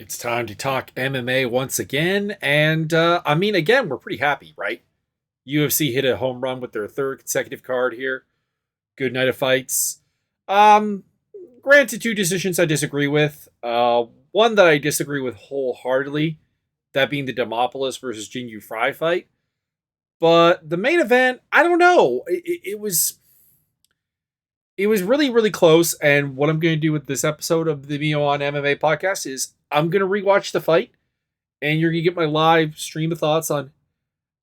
It's time to talk MMA once again. And again, we're pretty happy, right? UFC hit a home run with their third consecutive card here. Good night of fights. Um, Granted, two decisions I disagree with. One that I disagree with wholeheartedly, that being the Demopoulos versus Jinyu Frey fight. But the main event, I don't know. It was really, really close. And what I'm going to do with this episode of the Mio on MMA podcast is I'm going to rewatch the fight, and you're going to get my live stream of thoughts on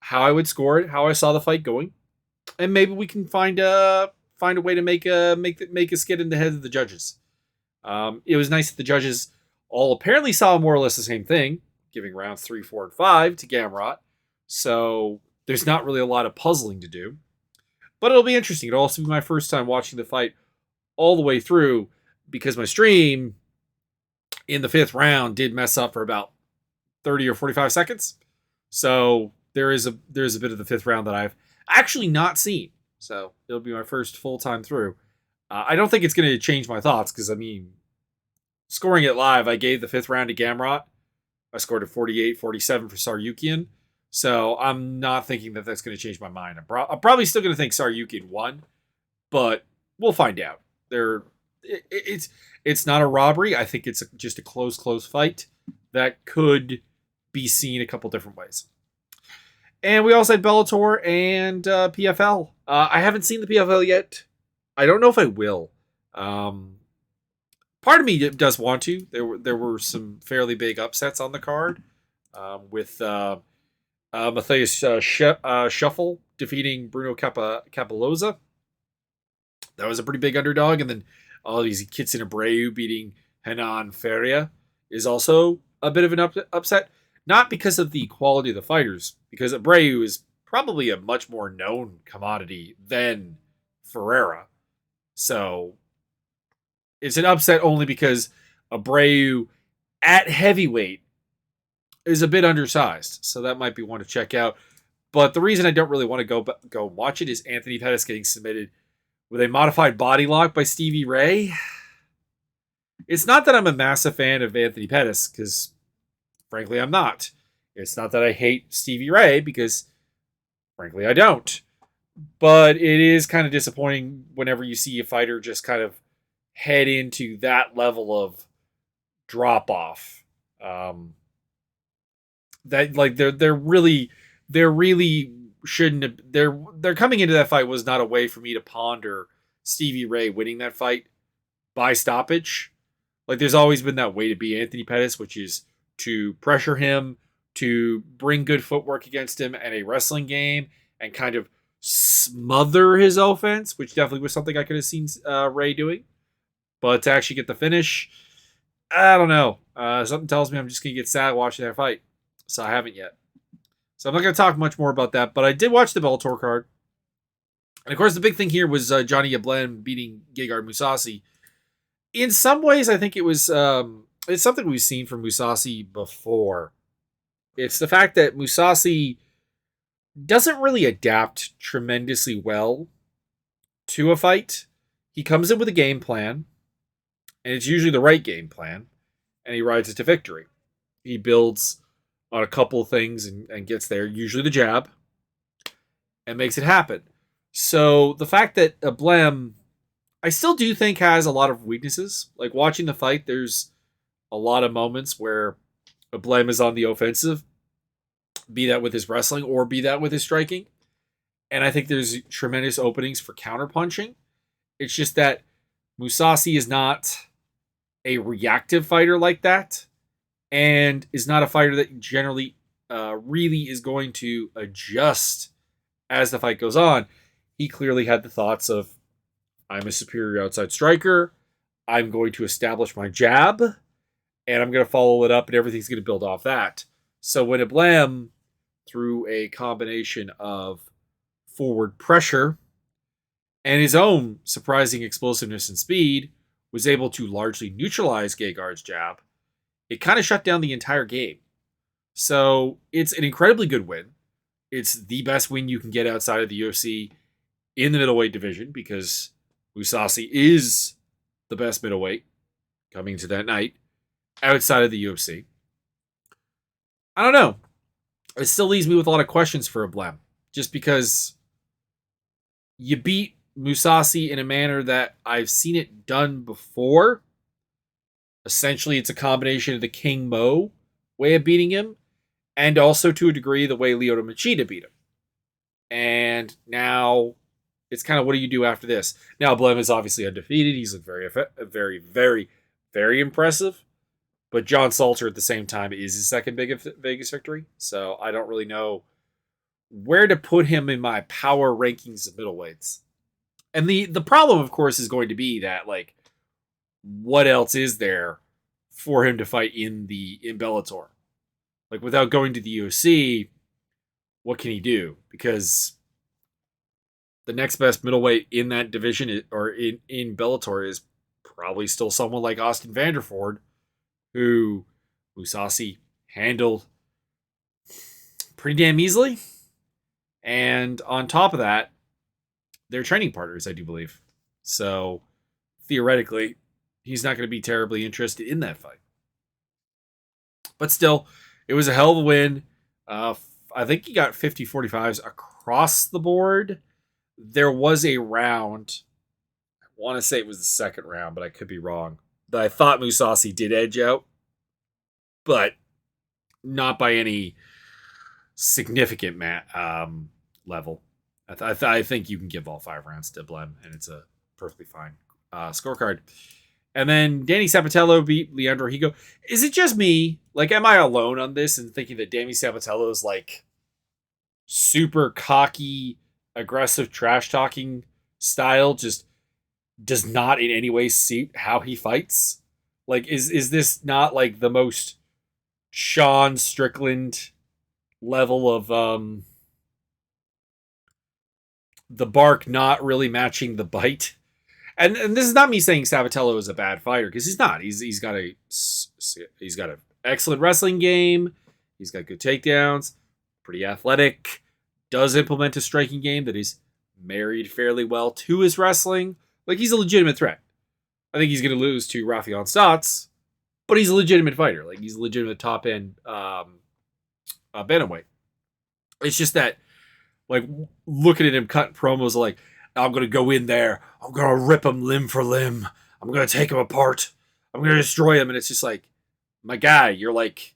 how I would score it, how I saw the fight going, and maybe we can find a way to make a skid in the heads of the judges. It was nice that the judges all apparently saw more or less the same thing, giving rounds 3, 4, and 5 to Gamrot. So there's not really a lot of puzzling to do. But it'll be interesting. It'll also be my first time watching the fight all the way through because my stream in the 5th round did mess up for about 30 or 45 seconds. So there's a bit of the 5th round that I've actually not seen. So it'll be my first full time through. I don't think it's going to change my thoughts because, scoring it live, I gave the 5th round to Gamrot. I scored a 48-47 for Tsarukyan. So I'm not thinking that that's going to change my mind. I'm probably still going to think Tsarukyan won, but we'll find out. It's not a robbery. I think it's just a close fight that could be seen a couple different ways. And we also had Bellator and PFL. I haven't seen the PFL yet. I don't know if I will. Part of me does want to. There were some fairly big upsets on the card with Matthias Shuffle defeating Bruno Capoloza. That was a pretty big underdog. And then all these Kitsin Abreu beating Henan Feria is also a bit of an upset. Not because of the quality of the fighters, because Abreu is probably a much more known commodity than Ferreira. So it's an upset only because Abreu at heavyweight is a bit undersized. So that might be one to check out. But the reason I don't really want to go watch it is Anthony Pettis getting submitted with a modified body lock by Stevie Ray. It's not that I'm a massive fan of Anthony Pettis, because frankly, I'm not. It's not that I hate Stevie Ray, because frankly, I don't. But it is kind of disappointing whenever you see a fighter just kind of head into that level of drop off. That like they're really shouldn't have, they're coming into that fight was not a way for me to ponder Stevie Ray winning that fight by stoppage. Like there's always been that way to be Anthony Pettis, which is to pressure him, to bring good footwork against him and a wrestling game, and kind of smother his offense, which definitely was something I could have seen Ray doing. But to actually get the finish, I don't know. Something tells me I'm just going to get sad watching that fight. So I haven't yet. So I'm not going to talk much more about that. But I did watch the Bellator card. And of course, the big thing here was Johnny Eblen beating Gegard Mousasi. In some ways, I think it was it's something we've seen from Mousasi before. It's the fact that Mousasi doesn't really adapt tremendously well to a fight. He comes in with a game plan, and it's usually the right game plan, and he rides it to victory. He builds on a couple of things and gets there, usually the jab, and makes it happen. So the fact that Eblen, I still do think has a lot of weaknesses. Like watching the fight, there's a lot of moments where Eblen is on the offensive, be that with his wrestling or be that with his striking. And I think there's tremendous openings for counterpunching. It's just that Mousasi is not a reactive fighter like that, and is not a fighter that generally really is going to adjust as the fight goes on. He clearly had the thoughts of, I'm a superior outside striker, I'm going to establish my jab, and I'm going to follow it up, and everything's going to build off that. So when Eblen, through a combination of forward pressure and his own surprising explosiveness and speed, was able to largely neutralize Gegard's jab, it kind of shut down the entire game. So it's an incredibly good win. It's the best win you can get outside of the UFC in the middleweight division, because Mousasi is the best middleweight coming to that night outside of the UFC. I don't know. It still leaves me with a lot of questions for Eblen. Just because you beat Mousasi in a manner that I've seen it done before. Essentially, it's a combination of the King Mo way of beating him, and also to a degree the way Lyoto Machida beat him. And now it's kind of, what do you do after this? Now Eblen is obviously undefeated. He's looked very, very, very impressive. But John Salter at the same time is his second biggest victory. So I don't really know where to put him in my power rankings of middleweights. And the problem, of course, is going to be that, like, what else is there for him to fight in Bellator? Like, without going to the UFC, what can he do? Because the next best middleweight in that division or in Bellator is probably still someone like Austin Vanderford, who Mousasi handled pretty damn easily. And on top of that, they're training partners, I do believe. So theoretically, he's not going to be terribly interested in that fight. But still, it was a hell of a win. I think he got 50-45s across the board. There was a round, I want to say it was the second round, but I could be wrong, that I thought Mousasi did edge out, but not by any significant level. I think you can give all 5 rounds to Eblen, and it's a perfectly fine scorecard. And then Danny Sabatello beat Leandro Higo. Is it just me? Like, am I alone on this and thinking that Danny Sabatello is like super cocky, aggressive, trash talking style just does not in any way suit how he fights? Like, is this not like the most Sean Strickland level of the bark not really matching the bite? And this is not me saying Sabatello is a bad fighter, because he's not. He's got an excellent wrestling game. He's got good takedowns, pretty athletic, does implement a striking game that is married fairly well to his wrestling. Like, he's a legitimate threat. I think he's going to lose to Rafael Stots, but he's a legitimate fighter. Like, he's a legitimate top end bantamweight. It's just that, like, looking at him cutting promos, like, I'm going to go in there, I'm going to rip him limb for limb, I'm going to take him apart, I'm going to destroy him. And it's just like, my guy, you're like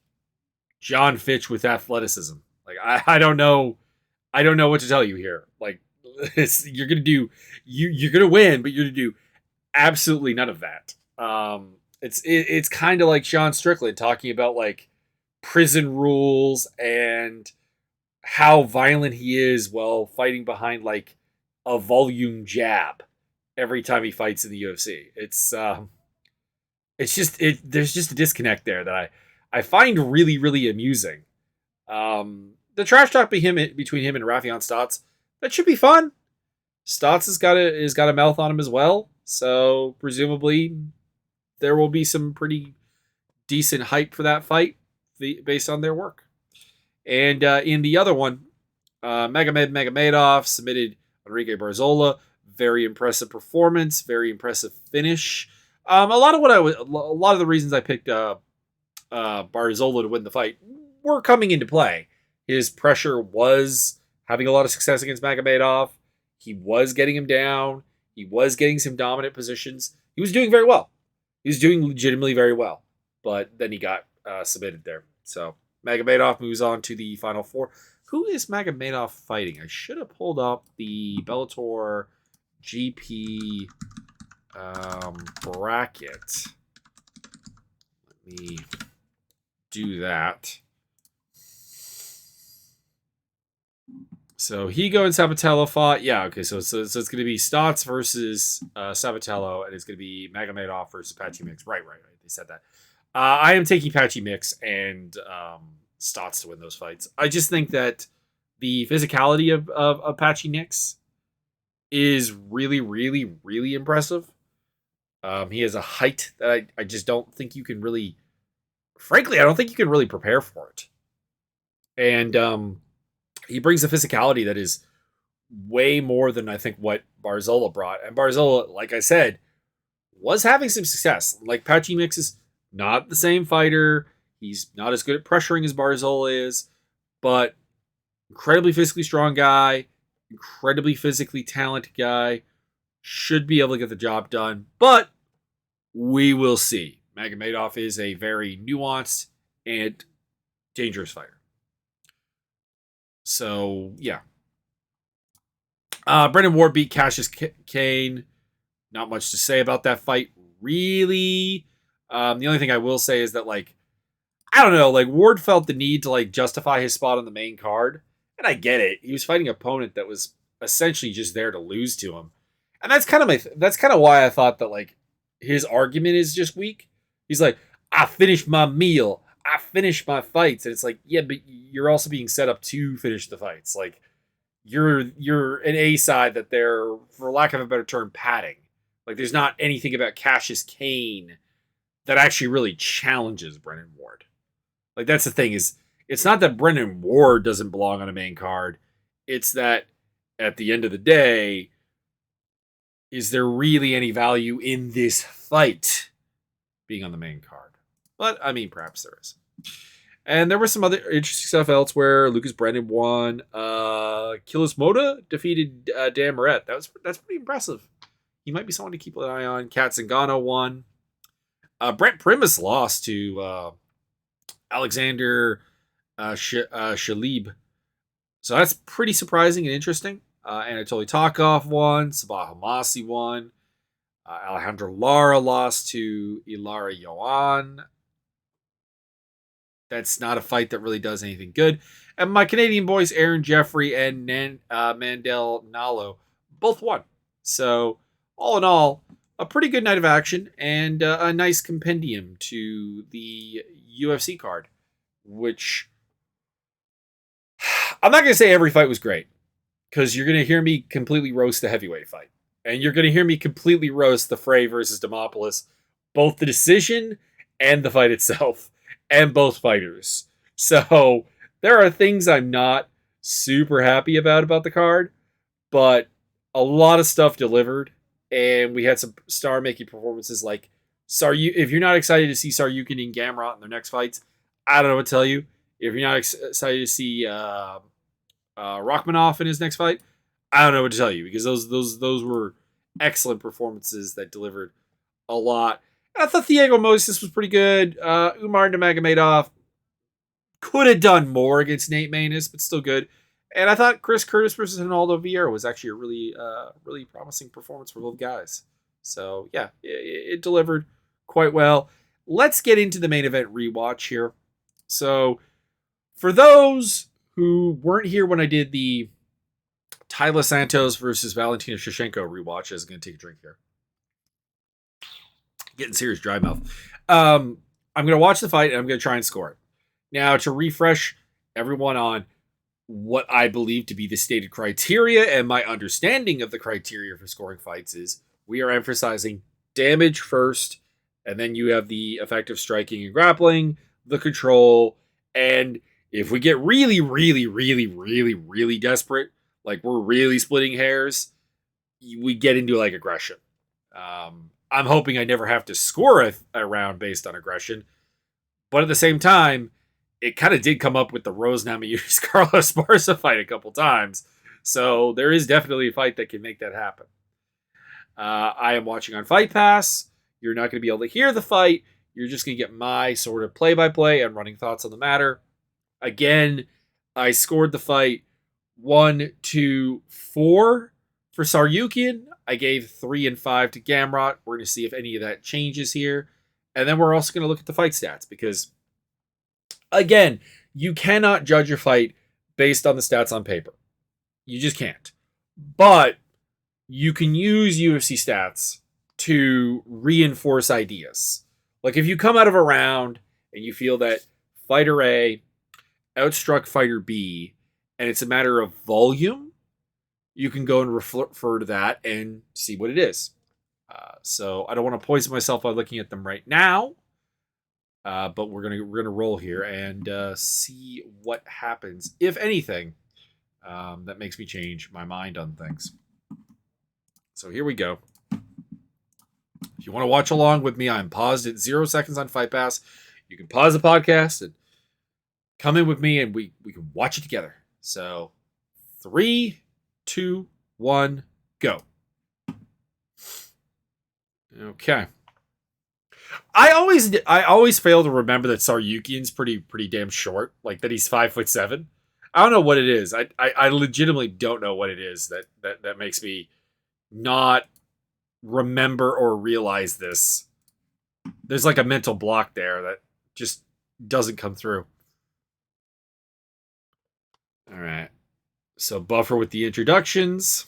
John Fitch with athleticism. Like, I don't know what to tell you here. Like, you're going to do, you're going to win, but you're going to do absolutely none of that. It's kind of like Sean Strickland talking about, like, prison rules and how violent he is while fighting behind, like, a volume jab every time he fights in the UFC. There's just a disconnect there that I find really, really amusing. The trash talk between him and Rafael Stots, that should be fun. Stots has got a mouth on him as well, so presumably there will be some pretty decent hype for that fight based on their work. And in the other one, Magomedov submitted Enrique Barzola. Very impressive performance, very impressive finish. A lot of the reasons I picked Barzola to win the fight were coming into play. His pressure was having a lot of success against Magomedov. He was getting him down. He was getting some dominant positions. He was doing very well. He was doing legitimately very well. But then he got submitted there. So Magomedov moves on to the final 4. Who is Magomedov fighting? I should have pulled up the Bellator GP bracket. Let me do that. So Higo and Sabatello fought. Yeah, okay. So it's going to be Stots versus Sabatello, and it's going to be Magomedov versus Patchy Mix. Right. They said that. I am taking Patchy Mix and Stots to win those fights. I just think that the physicality of Patchy Mix is really, really, really impressive. He has a height that I just don't think you can really, frankly, I don't think you can really prepare for it. And he brings a physicality that is way more than I think what Barzola brought. And Barzola, like I said, was having some success. Like, Patchy Mix is not the same fighter. He's not as good at pressuring as Barzola is, but incredibly physically strong guy, incredibly physically talented guy, should be able to get the job done, but we will see. Magomedov is a very nuanced and dangerous fighter. So, yeah. Brendan Ward beat Cassius Kane. Not much to say about that fight, really. The only thing I will say is that, like, I don't know, like, Ward felt the need to, like, justify his spot on the main card. And I get it. He was fighting an opponent that was essentially just there to lose to him. And that's kind of why I thought that, like, his argument is just weak. He's like, I finished my meal. I finished my fights. And it's like, yeah, but you're also being set up to finish the fights. Like, you're an A side that they're, for lack of a better term, padding. Like, there's not anything about Cassius Kane that actually really challenges Brendan Ward. Like, that's the thing, is it's not that Brendan Ward doesn't belong on a main card. It's that at the end of the day, is there really any value in this fight being on the main card? But, I mean, perhaps there is. And there was some other interesting stuff elsewhere. Lucas Brennan won. Kilis Moda defeated Dan Moret. That's pretty impressive. He might be someone to keep an eye on. Kat Zingano won. Brent Primus lost to Alexander Shalib. So that's pretty surprising and interesting. Anatoly Tarkov won. Sabah Hamasi won. Alejandro Lara lost to Ilara Yoan. That's not a fight that really does anything good. And my Canadian boys, Aaron Jeffrey and Mandel Nalo, both won. So, all in all, a pretty good night of action and a nice compendium to the UFC card, which I'm not going to say every fight was great, because you're going to hear me completely roast the heavyweight fight. And you're going to hear me completely roast the Frey versus Demopoulos, both the decision and the fight itself, and both fighters. So there are things I'm not super happy about the card, but a lot of stuff delivered, and we had some star-making performances like if you're not excited to see Tsarukyan and Gamrot in their next fights, I don't know what to tell you. If you're not excited to see Rachmanov in his next fight, I don't know what to tell you, because those were excellent performances that delivered a lot. And I thought Diego Moses was pretty good. Umar Nurmagomedov could have done more against Nate Maness, but still good. And I thought Chris Curtis versus Ronaldo Vieira was actually a really promising performance for both guys. So yeah, it delivered quite well. Let's get into the main event rewatch here. So for those who weren't here when I did the Tyler Santos versus Valentina Shevchenko rewatch, I was going to take a drink here. Getting serious dry mouth. I'm going to watch the fight and I'm going to try and score it. Now, to refresh everyone on what I believe to be the stated criteria and my understanding of the criteria for scoring fights is we are emphasizing damage first, and then you have the effective striking and grappling, the control, and if we get really, really, really, really, really desperate, like we're really splitting hairs, we get into like aggression. I'm hoping I never have to score a round based on aggression, but at the same time, it kind of did come up with the Rose Namajunas Carlos Esparza fight a couple times, so there is definitely a fight that can make that happen. I am watching on Fight Pass. You're not going to be able to hear the fight. You're just going to get my sort of play-by-play and running thoughts on the matter. Again, I scored the fight 1, 2, 4 for Tsarukyan. I gave 3 and 5 to Gamrot. We're going to see if any of that changes here. And then we're also going to look at the fight stats, because, again, you cannot judge a fight based on the stats on paper. You just can't. But you can use UFC stats to reinforce ideas. Like if you come out of a round and you feel that fighter A outstruck fighter B and it's a matter of volume, you can go and refer to that and see what it is. So I don't want to poison myself by looking at them right now, but we're gonna roll here and see what happens, if anything, that makes me change my mind on things. So here we go. If you want to watch along with me, I'm paused at 0 seconds on Fight Pass. you can pause the podcast and come in with me and we can watch it together. So 3, 2, 1, go. Okay. I always fail to remember that Tsarukyan's pretty damn short. Like that he's 5'7". I don't know what it is. I legitimately don't know what it is that makes me not remember or realize this. There's like a mental block there that just doesn't come through. All right. So buffer with the introductions.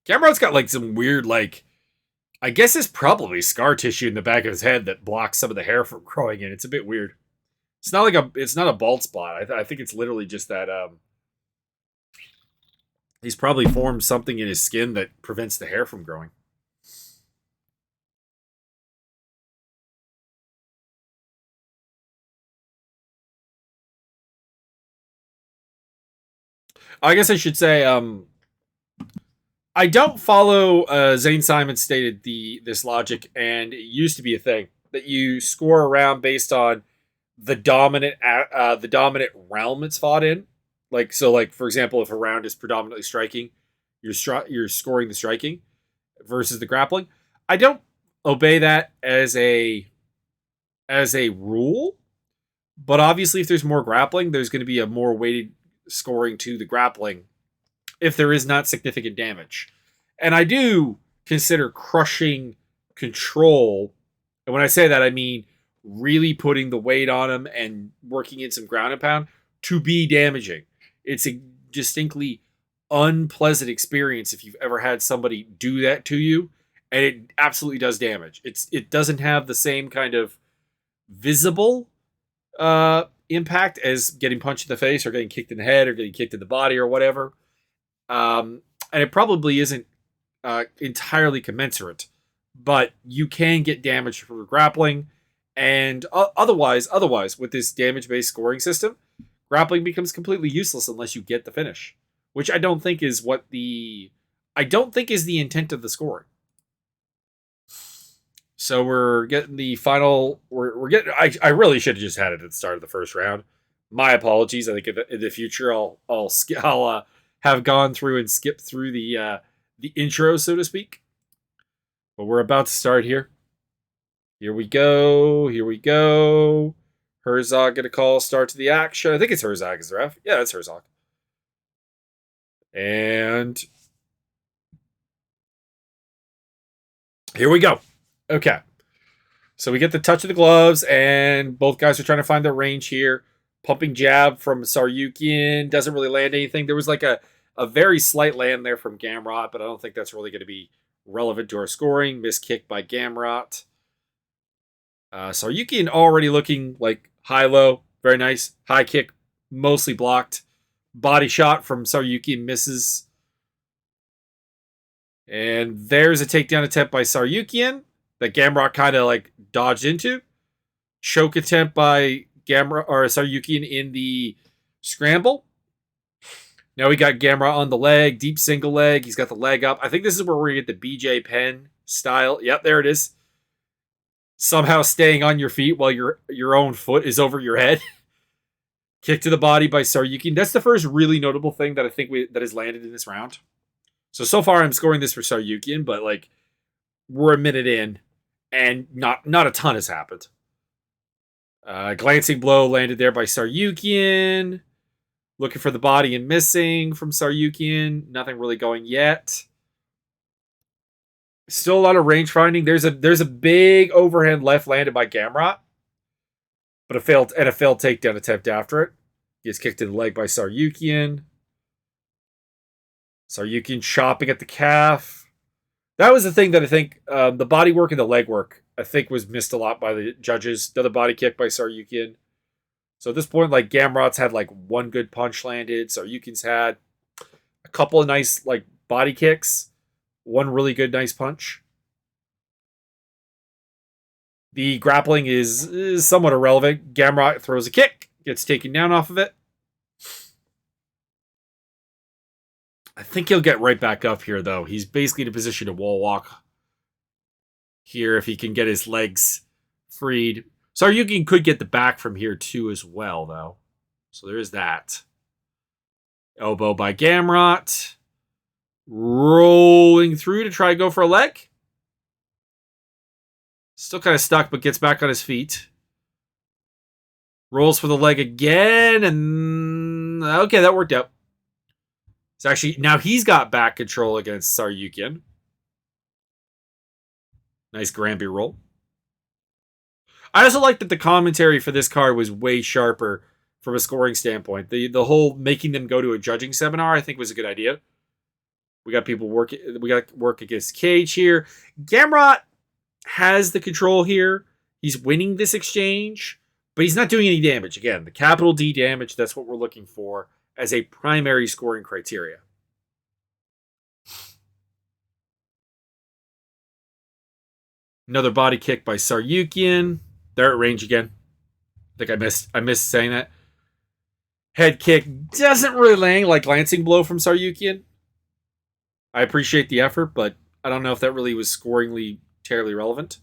Gamrot's got like some weird like I guess it's probably scar tissue in the back of his head that blocks some of the hair from growing in. It's a bit weird. It's not a bald spot. I think it's literally just that he's probably formed something in his skin that prevents the hair from growing. I guess I should say I don't follow Zane Simon stated this logic, and it used to be a thing that you score around based on the dominant realm it's fought in. Like so, like for example, if a round is predominantly striking, you're scoring the striking versus the grappling. I don't obey that as a rule, but obviously, if there's more grappling, there's going to be a more weighted scoring to the grappling if there is not significant damage. And I do consider crushing control. And when I say that, I mean really putting the weight on him and working in some ground and pound to be damaging. It's a distinctly unpleasant experience if you've ever had somebody do that to you, and it absolutely does damage. It doesn't have the same kind of visible impact as getting punched in the face or getting kicked in the head or getting kicked in the body or whatever. And it probably isn't entirely commensurate, but you can get damage for grappling. And otherwise, with this damage-based scoring system, grappling becomes completely useless unless you get the finish, which I don't think is the intent of the scoring. So we're getting the final. We're getting. I really should have just had it at the start of the first round. My apologies. I think in the future I'll have gone through and skipped through the intro, so to speak. But we're about to start here. Here we go. Herzog gonna call start to the action. I think it's Herzog is the ref. Yeah, it's Herzog. And here we go. Okay. So we get the touch of the gloves, and both guys are trying to find their range here. Pumping jab from Tsarukyan doesn't really land anything. There was like a very slight land there from Gamrot, but I don't think that's really going to be relevant to our scoring. Missed kick by Gamrot. Tsarukyan already looking like high-low. Very nice. High kick, mostly blocked. Body shot from Tsarukyan misses. And there's a takedown attempt by Tsarukyan that Gamrot kind of like dodged into. Choke attempt by Tsarukyan in the scramble. Now we got Gamrot on the leg, deep single leg. He's got the leg up. I think this is where we're going to get the BJ Penn style. Yep, there it is. Somehow staying on your feet while your own foot is over your head. Kick to the body by Tsarukyan. That's the first really notable thing that I think that has landed in this round. So far I'm scoring this for Tsarukyan, but like we're a minute in and not a ton has happened. Glancing blow landed there by Tsarukyan. Looking for the body and missing from Tsarukyan. Nothing really going yet. Still a lot of range finding. There's a big overhand left landed by Gamrot, but a failed takedown attempt after it. He gets kicked in the leg by Tsarukyan. Tsarukyan chopping at the calf. That was the thing that I think the body work and the leg work I think was missed a lot by the judges. Another body kick by Tsarukyan. So at this point, like Gamrot's had like one good punch landed. Tsarukyan's had a couple of nice like body kicks. One really good nice punch. The grappling is somewhat irrelevant. Gamrot throws a kick, gets taken down off of it. I think he'll get right back up here, though. He's basically in a position to wall walk here if he can get his legs freed. Tsarukyan could get the back from here, too, as well, though. So there is that. Elbow by Gamrot. Rolling through to try to go for a leg. Still kind of stuck, but gets back on his feet. Rolls for the leg again, and okay, that worked out. It's actually, now he's got back control against Tsarukyan. Nice Granby roll. I also like that the commentary for this card was way sharper from a scoring standpoint. The whole making them go to a judging seminar, I think, was a good idea. We got people working. We got work against Cage here. Gamrot has the control here. He's winning this exchange, but he's not doing any damage. Again, the capital D damage, that's what we're looking for as a primary scoring criteria. Another body kick by Tsarukyan. They're at range again. I think I missed saying that. Head kick doesn't really land like glancing blow from Tsarukyan. I appreciate the effort, but I don't know if that really was scoringly terribly relevant.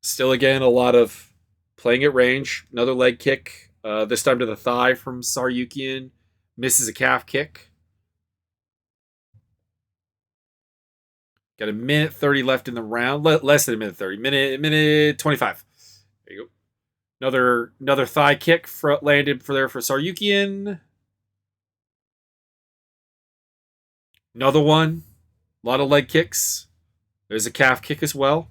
Still, again, a lot of playing at range. Another leg kick. This time to the thigh from Tsarukyan. Misses a calf kick. Got a minute 30 left in the round. Less than a minute 30. Minute 25. There you go. Another thigh kick landed for Tsarukyan. Another one. A lot of leg kicks. There's a calf kick as well.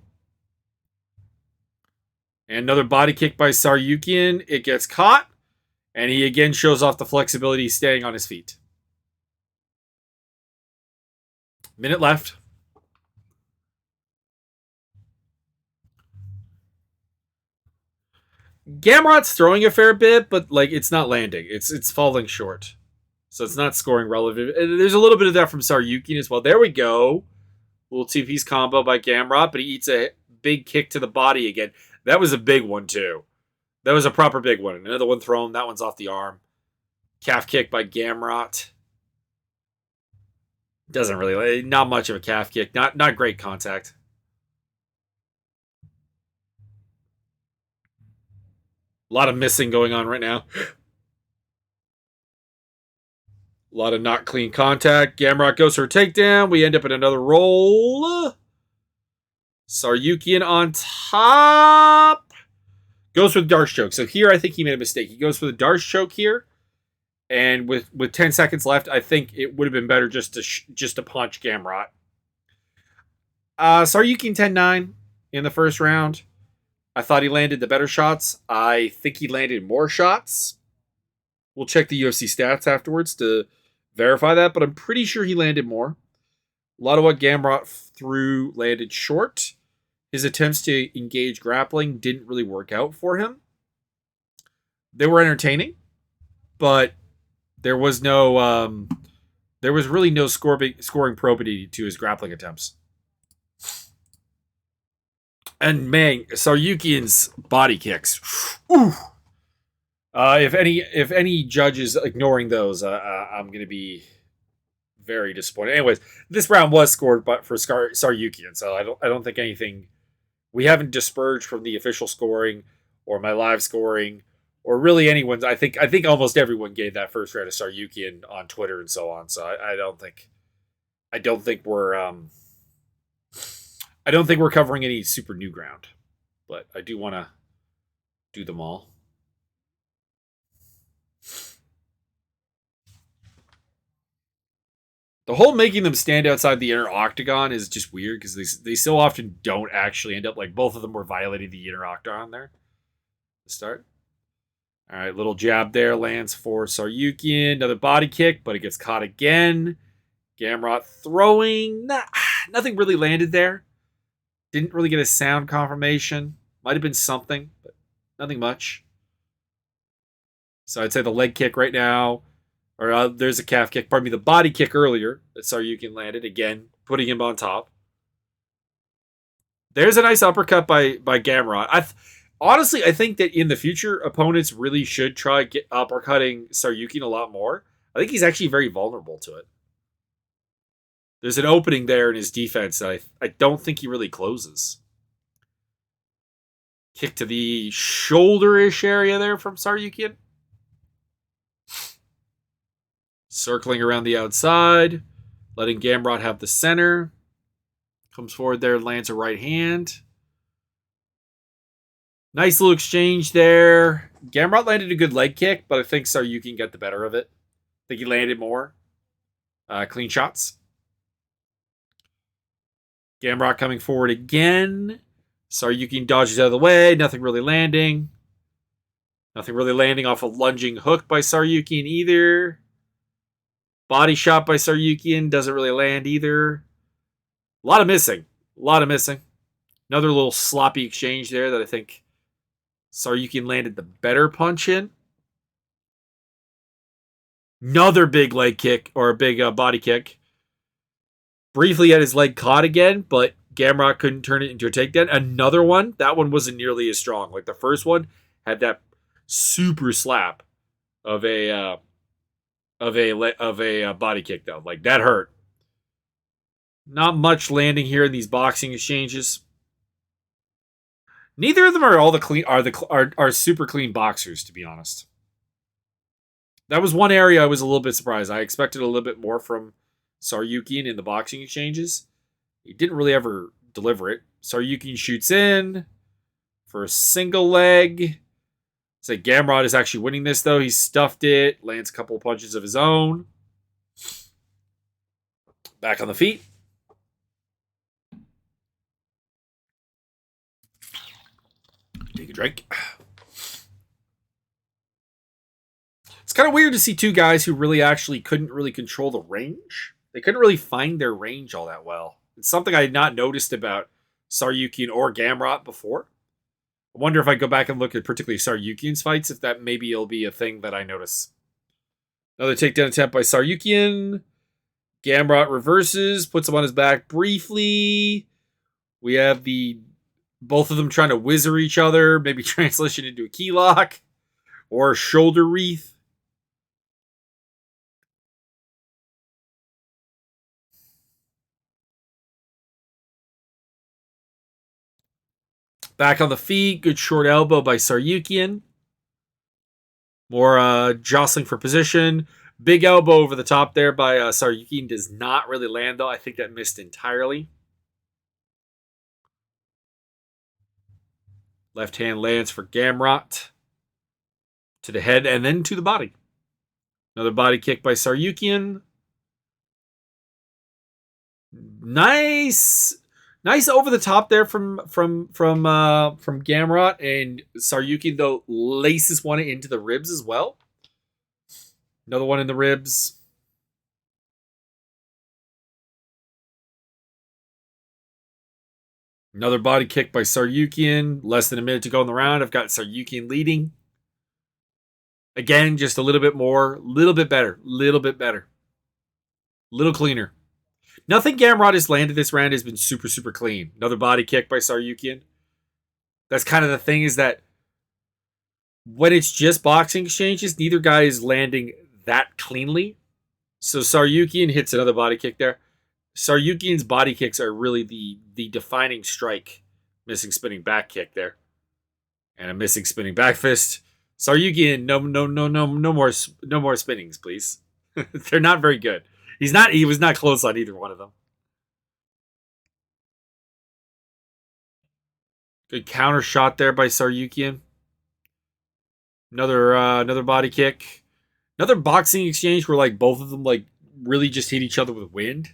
And another body kick by Tsarukyan. It gets caught. And he again shows off the flexibility staying on his feet. Minute left. Gamrot's throwing a fair bit, but like it's not landing. It's falling short. So it's not scoring relevant. And there's a little bit of that from Tsarukyan as well. There we go. Little two-piece combo by Gamrot, but he eats a big kick to the body again. That was a big one, too. That was a proper big one. Another one thrown. That one's off the arm. Calf kick by Gamrot. Doesn't really... Not much of a calf kick. Not great contact. A lot of missing going on right now. A lot of not clean contact. Gamrot goes for a takedown. We end up in another roll. Tsarukyan on top. Goes for the Darce choke. So here I think he made a mistake. He goes for the Darce choke here. And with 10 seconds left, I think it would have been better just to punch Gamrot. Tsarukyan 10-9 in the first round. I thought he landed the better shots. I think he landed more shots. We'll check the UFC stats afterwards to verify that, but I'm pretty sure he landed more. A lot of what Gamrot threw landed short. His attempts to engage grappling didn't really work out for him. They were entertaining, but there was really no scoring probity to his grappling attempts. And man, Tsarukyan's body kicks. Ooh. If any judge is ignoring those, I'm going to be very disappointed. Anyways, this round was scored for Tsarukyan, so I don't think anything. We haven't dispersed from the official scoring or my live scoring or really anyone's. I think almost everyone gave that first round to Tsarukyan on Twitter and so on. So I don't think we're covering any super new ground, but I do want to do them all. The whole making them stand outside the inner octagon is just weird because they so often don't actually end up, like both of them were violating the inner octagon there. To start. All right, little jab there lands for Tsarukyan. Another body kick, but it gets caught again. Gamrot throwing. Nothing really landed there. Didn't really get a sound confirmation. Might have been something, but nothing much. So I'd say the leg kick right now. Or there's a calf kick. Pardon me, the body kick earlier that Tsarukyan landed. Again, putting him on top. There's a nice uppercut by Gamrot. Honestly, I think that in the future, opponents really should try get uppercutting Tsarukyan a lot more. I think he's actually very vulnerable to it. There's an opening there in his defense that I don't think he really closes. Kick to the shoulder-ish area there from Tsarukyan. Circling around the outside, letting Gamrot have the center. Comes forward there, lands a right hand. Nice little exchange there. Gamrot landed a good leg kick, but I think Tsarukyan got the better of it. I think he landed more clean shots. Gamrot coming forward again. Tsarukyan dodges out of the way. Nothing really landing. Nothing really landing off a lunging hook by Tsarukyan either. Body shot by Tsarukyan doesn't really land either. A lot of missing. Another little sloppy exchange there that I think Tsarukyan landed the better punch in. Another big leg kick or a big body kick. Briefly had his leg caught again, but Gamrot couldn't turn it into a takedown. Another one, that one wasn't nearly as strong. Like the first one had that super slap of a body kick though. Like that hurt. Not much landing here in these boxing exchanges. Neither of them are all the clean are super clean boxers, to be honest. That was one area I was a little bit surprised. I expected a little bit more from Tsarukyan in the boxing exchanges. He didn't really ever deliver it. Tsarukyan shoots in for a single leg. So Gamrot is actually winning this, though. He stuffed it, lands a couple of punches of his own. Back on the feet. Take a drink. It's kind of weird to see two guys who really actually couldn't really control the range. They couldn't really find their range all that well. It's something I had not noticed about Tsarukyan or Gamrot before. I wonder if I go back and look at particularly Tsarukyan's fights, if that maybe it'll be a thing that I notice. Another takedown attempt by Tsarukyan. Gamrot reverses, puts him on his back briefly. We have the both of them trying to whizzer each other, maybe translation into a key lock or a shoulder wreath. Back on the feet, good short elbow by Tsarukyan. More jostling for position. Big elbow over the top there by Tsarukyan does not really land, though. I think that missed entirely. Left hand lands for Gamrot. To the head and then to the body. Another body kick by Tsarukyan. Nice over the top there from Gamrot, and Tsarukyan though laces one into the ribs as well. Another one in the ribs. Another body kick by Tsarukyan. Less than a minute to go in the round. I've got Tsarukyan leading. Again, just a little bit more, little bit better, little cleaner. Nothing Gamrot has landed this round has been super, super clean. Another body kick by Tsarukyan. That's kind of the thing, is that when it's just boxing exchanges, neither guy is landing that cleanly. So Tsarukyan hits another body kick there. Tsarukyan's body kicks are really the defining strike. Missing spinning back kick there. And a missing spinning back fist. Tsarukyan, no more spinnings, please. They're not very good. He was not close on either one of them. Good counter shot there by Tsarukyan. Another body kick. Another boxing exchange where like both of them like really just hit each other with wind.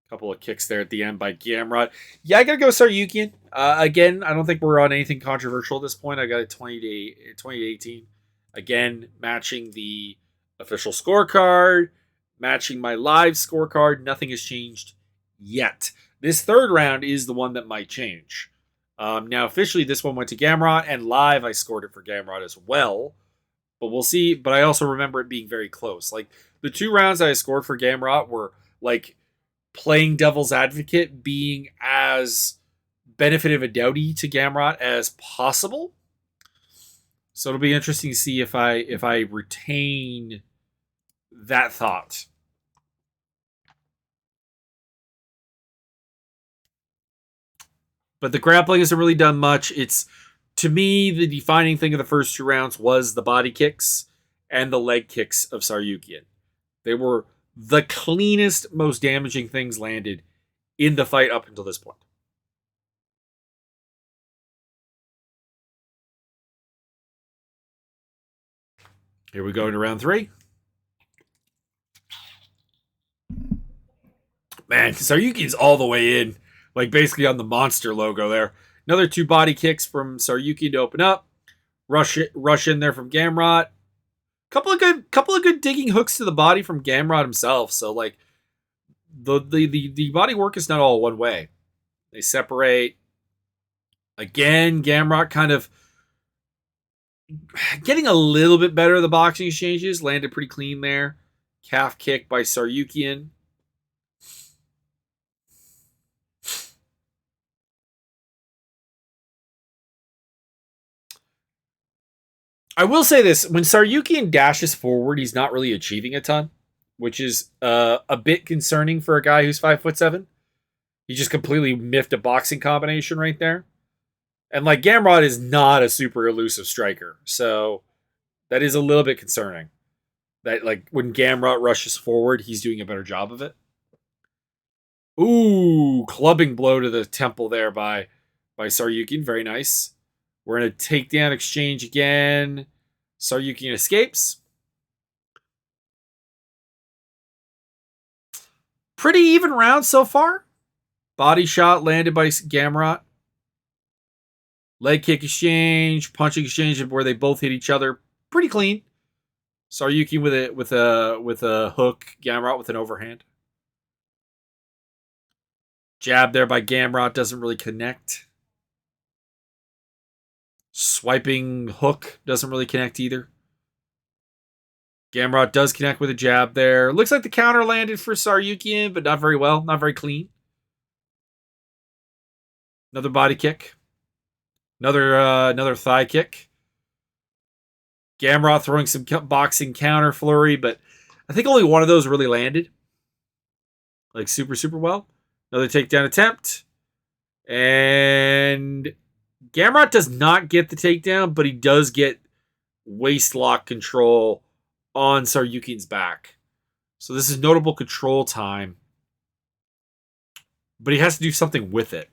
Couple of kicks there at the end by Gamrot. Yeah, I gotta go Tsarukyan. Again, I don't think we're on anything controversial at this point. I got a 20 to 18. Again, matching the official scorecard, matching my live scorecard. Nothing has changed yet. This third round is the one that might change. Now, officially, this one went to Gamrot, and live, I scored it for Gamrot as well. But we'll see. But I also remember it being very close. Like, the two rounds I scored for Gamrot were, like, playing devil's advocate, being as benefit of a doubty to Gamrot as possible. So it'll be interesting to see if I retain that thought. But the grappling hasn't really done much. It's, to me, the defining thing of the first 2 rounds was the body kicks and the leg kicks of Tsarukyan. They were the cleanest, most damaging things landed in the fight up until this point. Here we go into round 3. Man, Tsarukyan's all the way in. Like basically on the monster logo there. Another 2 body kicks from Tsarukyan to open up. Rush in there from Gamrot. Couple of good digging hooks to the body from Gamrot himself. So like the body work is not all one way. They separate. Again, Gamrot kind of getting a little bit better at the boxing exchanges. Landed pretty clean there. Calf kick by Tsarukyan. I will say this. When Tsarukyan dashes forward, he's not really achieving a ton, which is a bit concerning for a guy who's 5'7". He just completely miffed a boxing combination right there. And like Gamrot is not a super elusive striker. So that is a little bit concerning. That like when Gamrot rushes forward, he's doing a better job of it. Ooh, clubbing blow to the temple there by Tsarukyan. Very nice. We're in a takedown exchange again. Tsarukyan escapes. Pretty even round so far. Body shot landed by Gamrot. Leg kick exchange, punching exchange where they both hit each other. Pretty clean. Tsarukyan with a hook. Gamrot with an overhand. Jab there by Gamrot doesn't really connect. Swiping hook doesn't really connect either. Gamrot does connect with a jab there. Looks like the counter landed for Tsarukyan, but not very well. Not very clean. Another body kick. Another thigh kick. Gamrot throwing some boxing counter flurry, but I think only one of those really landed. Like super, super well. Another takedown attempt. And Gamrot does not get the takedown, but he does get waist lock control on Tsarukyan's back. So this is notable control time. But he has to do something with it.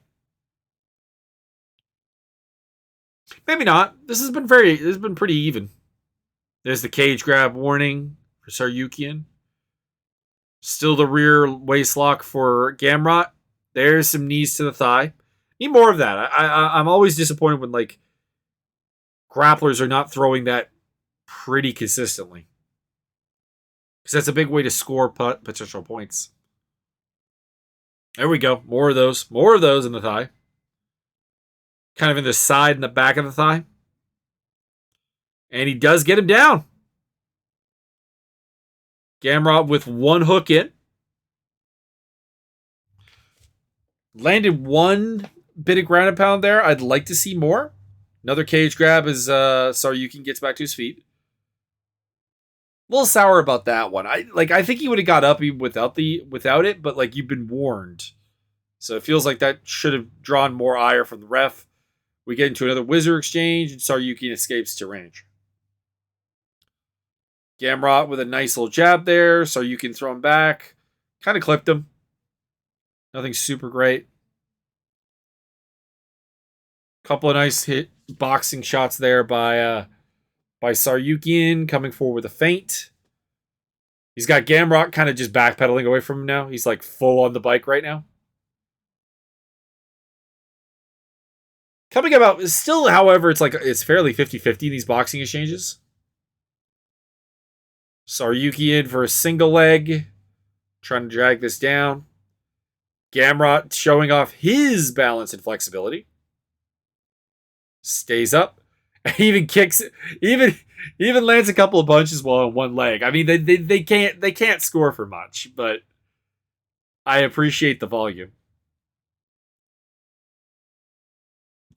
Maybe not. This has been pretty even. There's the cage grab warning for Tsarukyan. Still the rear waist lock for Gamrot. There's some knees to the thigh. Need more of that. I'm always disappointed when like grapplers are not throwing that pretty consistently. Because that's a big way to score potential points. There we go. More of those. More of those in the thigh. Kind of in the side and the back of the thigh. And he does get him down. Gamrot with one hook in. Landed one bit of ground and pound there. I'd like to see more. Another cage grab as Tsarukyan gets back to his feet. A little sour about that one. I think he would have got up even without it, but like you've been warned. So it feels like that should have drawn more ire from the ref. We get into another whizzer exchange, and Tsarukyan escapes to range. Gamrot with a nice little jab there. Tsarukyan throw him back. Kind of clipped him. Nothing super great. Couple of nice hit boxing shots there by Tsarukyan coming forward with a feint. He's got Gamrot kind of just backpedaling away from him now. He's like full on the bike right now. Coming about still, however, it's fairly 50-50 in these boxing exchanges. Tsarukyan for a single leg. Trying to drag this down. Gamrot showing off his balance and flexibility. Stays up. Even kicks, even lands a couple of punches while on one leg. I mean, they can't score for much, but I appreciate the volume.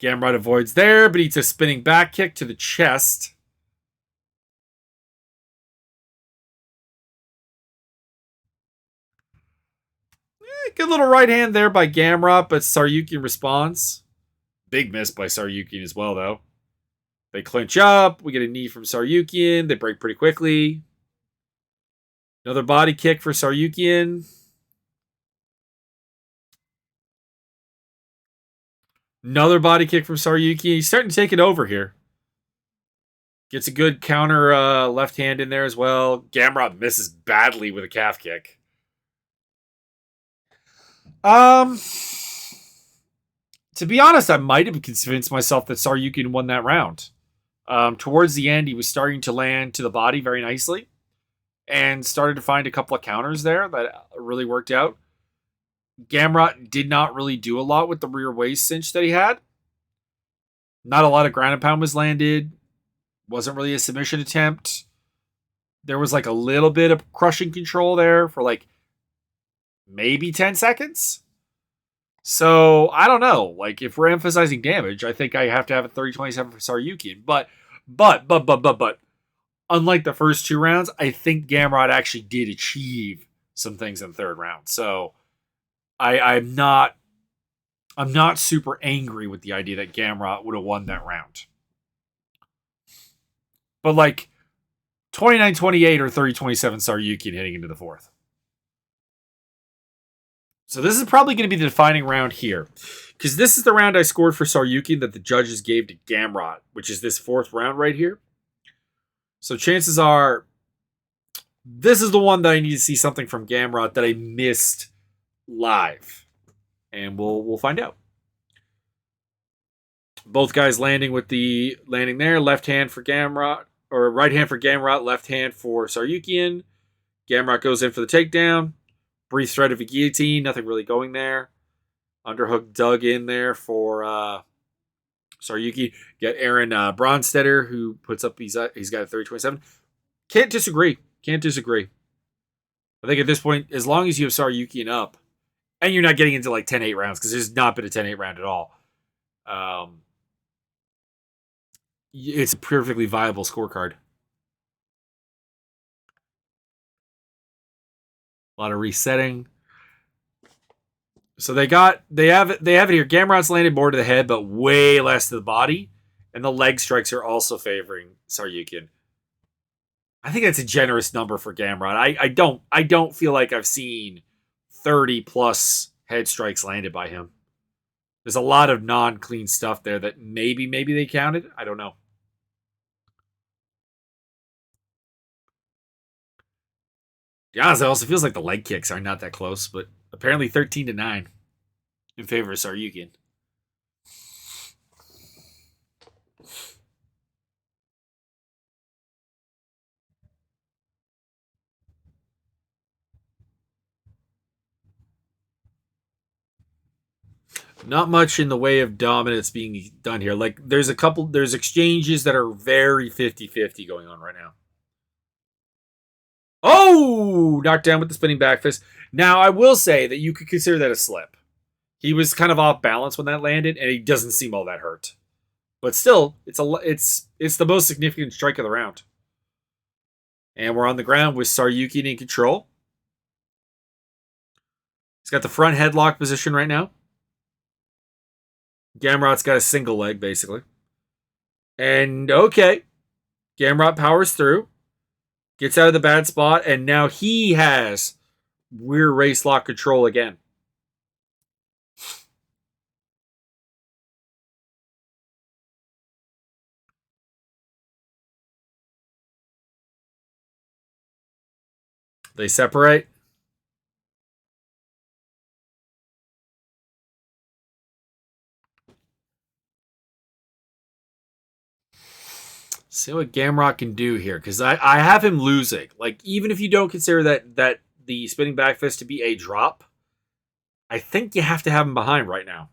Gamrot avoids there, but eats a spinning back kick to the chest. Good little right hand there by Gamrot, but Tsarukyan responds. Big miss by Tsarukyan as well, though. They clinch up. We get a knee from Tsarukyan. They break pretty quickly. Another body kick for Tsarukyan. Another body kick from Tsarukyan. He's starting to take it over here. Gets a good counter left hand in there as well. Gamrot misses badly with a calf kick. To be honest, I might have convinced myself that Tsarukyan won that round. Towards the end, he was starting to land to the body very nicely and started to find a couple of counters there that really worked out. Gamrot did not really do a lot with the rear waist cinch that he had. Not a lot of ground and pound was landed. Wasn't really a submission attempt. There was like a little bit of crushing control there for like maybe 10 seconds. So, I don't know. Like, if we're emphasizing damage, I think I have to have a 30-27 for Tsarukyan. But, unlike the first two rounds, I think Gamrot actually did achieve some things in the third round. So, I'm not super angry with the idea that Gamrot would have won that round. But, like, 29-28 or 30-27 Tsarukyan heading into the fourth. So this is probably going to be the defining round here. Because this is the round I scored for Tsarukyan that the judges gave to Gamrot, which is this fourth round right here. So chances are, this is the one that I need to see something from Gamrot that I missed live. And we'll find out. Both guys landing with the landing there. Left hand for Gamrot, or right hand for Gamrot, left hand for Tsarukyan. Gamrot goes in for the takedown. Brief threat of a guillotine, nothing really going there. Underhook dug in there for Tsarukyan. Get Aaron Bronstetter, who puts up, he's got a 30-27. Can't disagree. I think at this point, as long as you have Tsarukyan up, and you're not getting into like 10-8 rounds, because there's not been a 10-8 round at all, it's a perfectly viable scorecard. A lot of resetting. So they have it here. Gamrot's landed more to the head, but way less to the body. And the leg strikes are also favoring Tsarukyan. I think that's a generous number for Gamrot. I don't feel like I've seen 30 plus head strikes landed by him. There's a lot of non-clean stuff there that maybe they counted. I don't know. To be honest, it also feels like the leg kicks are not that close, but apparently 13-9 in favor of Tsarukyan. Not much in the way of dominance being done here. Like, there's exchanges that are very 50-50 going on right now. Oh! Knocked down with the spinning back fist. Now, I will say that you could consider that a slip. He was kind of off balance when that landed, and he doesn't seem all that hurt. But still, it's the most significant strike of the round. And we're on the ground with Tsarukyan in control. He's got the front headlock position right now. Gamrot's got a single leg, basically. And okay. Gamrot powers through. Gets out of the bad spot, and now he has rear race lock control again. They separate. See what Gamrot can do here, because I have him losing. Like, even if you don't consider that the spinning back fist to be a drop, I think you have to have him behind right now.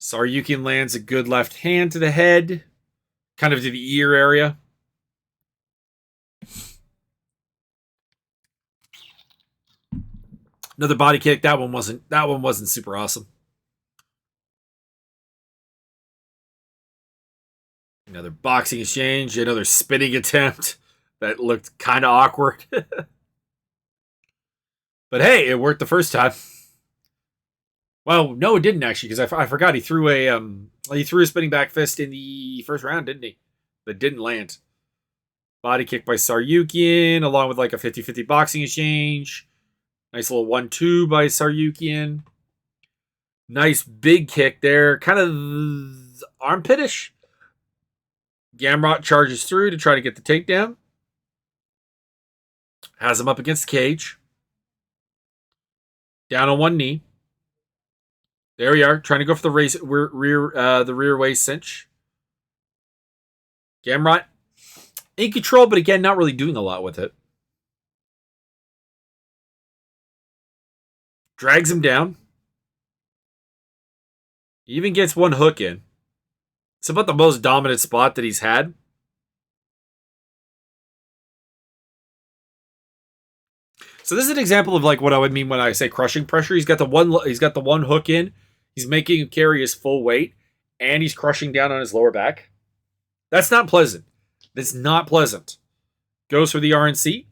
Tsarukyan lands a good left hand to the head, kind of to the ear area. Another body kick. That one wasn't super awesome. Another boxing exchange, another spinning attempt that looked kind of awkward. But hey, it worked the first time. Well, no, it didn't actually, because I forgot he threw a spinning back fist in the first round, didn't he? That didn't land. Body kick by Tsarukyan, along with like a 50-50 boxing exchange. Nice little 1-2 by Tsarukyan. Nice big kick there, kind of armpitish. Gamrot charges through to try to get the takedown. Has him up against the cage. Down on one knee. There we are, trying to go for the rear waist cinch. Gamrot in control, but again, not really doing a lot with it. Drags him down. He even gets one hook in. It's about the most dominant spot that he's had. So this is an example of like what I would mean when I say crushing pressure. He's got the one hook in. He's making him carry his full weight, and he's crushing down on his lower back. That's not pleasant. That's not pleasant. Goes for the RNC.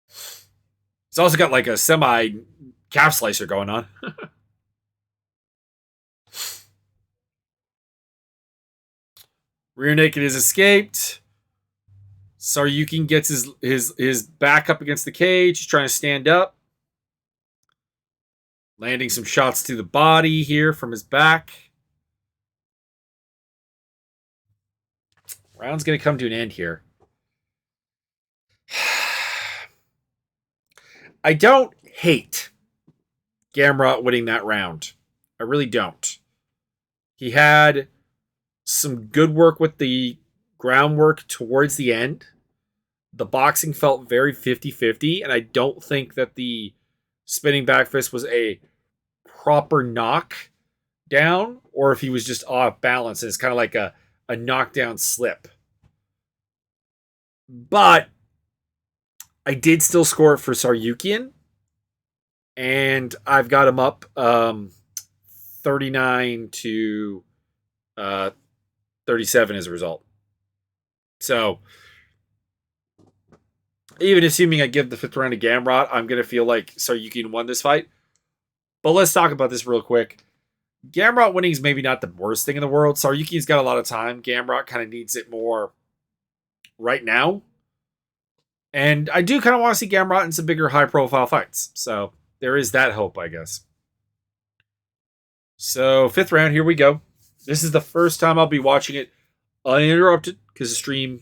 He's also got like a semi calf slicer going on. Rear naked is escaped. Tsarukyan gets his back up against the cage. He's trying to stand up. Landing some shots to the body here from his back. Round's going to come to an end here. I don't hate Gamrot winning that round. I really don't. He had some good work with the groundwork towards the end. The boxing felt very 50-50, and I don't think that the spinning back fist was a proper knock down, or if he was just off balance and it's kind of like a knockdown slip. But I did still score it for Tsarukyan, and I've got him up 39 to 37 as a result. So even assuming I give the fifth round to Gamrot, I'm going to feel like Tsarukyan won this fight. But let's talk about this real quick. Gamrot winning is maybe not the worst thing in the world. Tsarukyan's got a lot of time. Gamrot kind of needs it more right now. And I do kind of want to see Gamrot in some bigger high-profile fights. So there is that hope, I guess. So fifth round, here we go. This is the first time I'll be watching it uninterrupted because the stream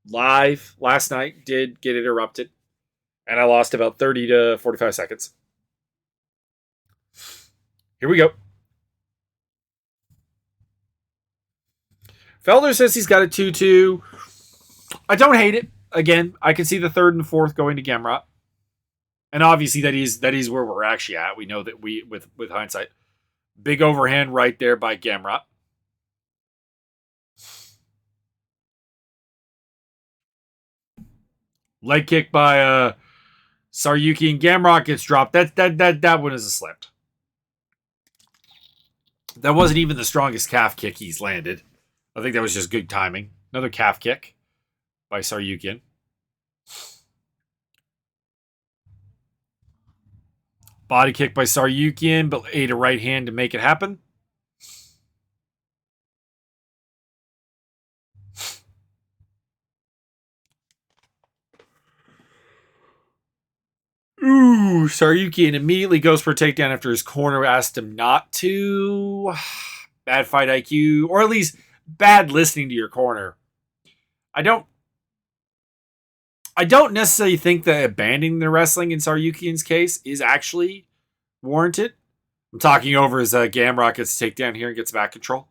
live last night did get interrupted. And I lost about 30 to 45 seconds. Here we go. Felder says he's got a 2-2. I don't hate it. Again, I can see the third and fourth going to Gamrot. And obviously that is where we're actually at. We know that with hindsight. Big overhand right there by Gamrot. Leg kick by Tsarukyan. Gamrot gets dropped. That one is a slip. That wasn't even the strongest calf kick he's landed. I think that was just good timing. Another calf kick by Tsarukyan. Body kick by Tsarukyan, but ate a right hand to make it happen. Ooh, Tsarukyan immediately goes for a takedown after his corner asked him not to. Bad fight IQ, or at least bad listening to your corner. I don't necessarily think that abandoning the wrestling in Tsarukyan's case is actually warranted. I'm talking over as Gamrot gets a takedown here and gets back control.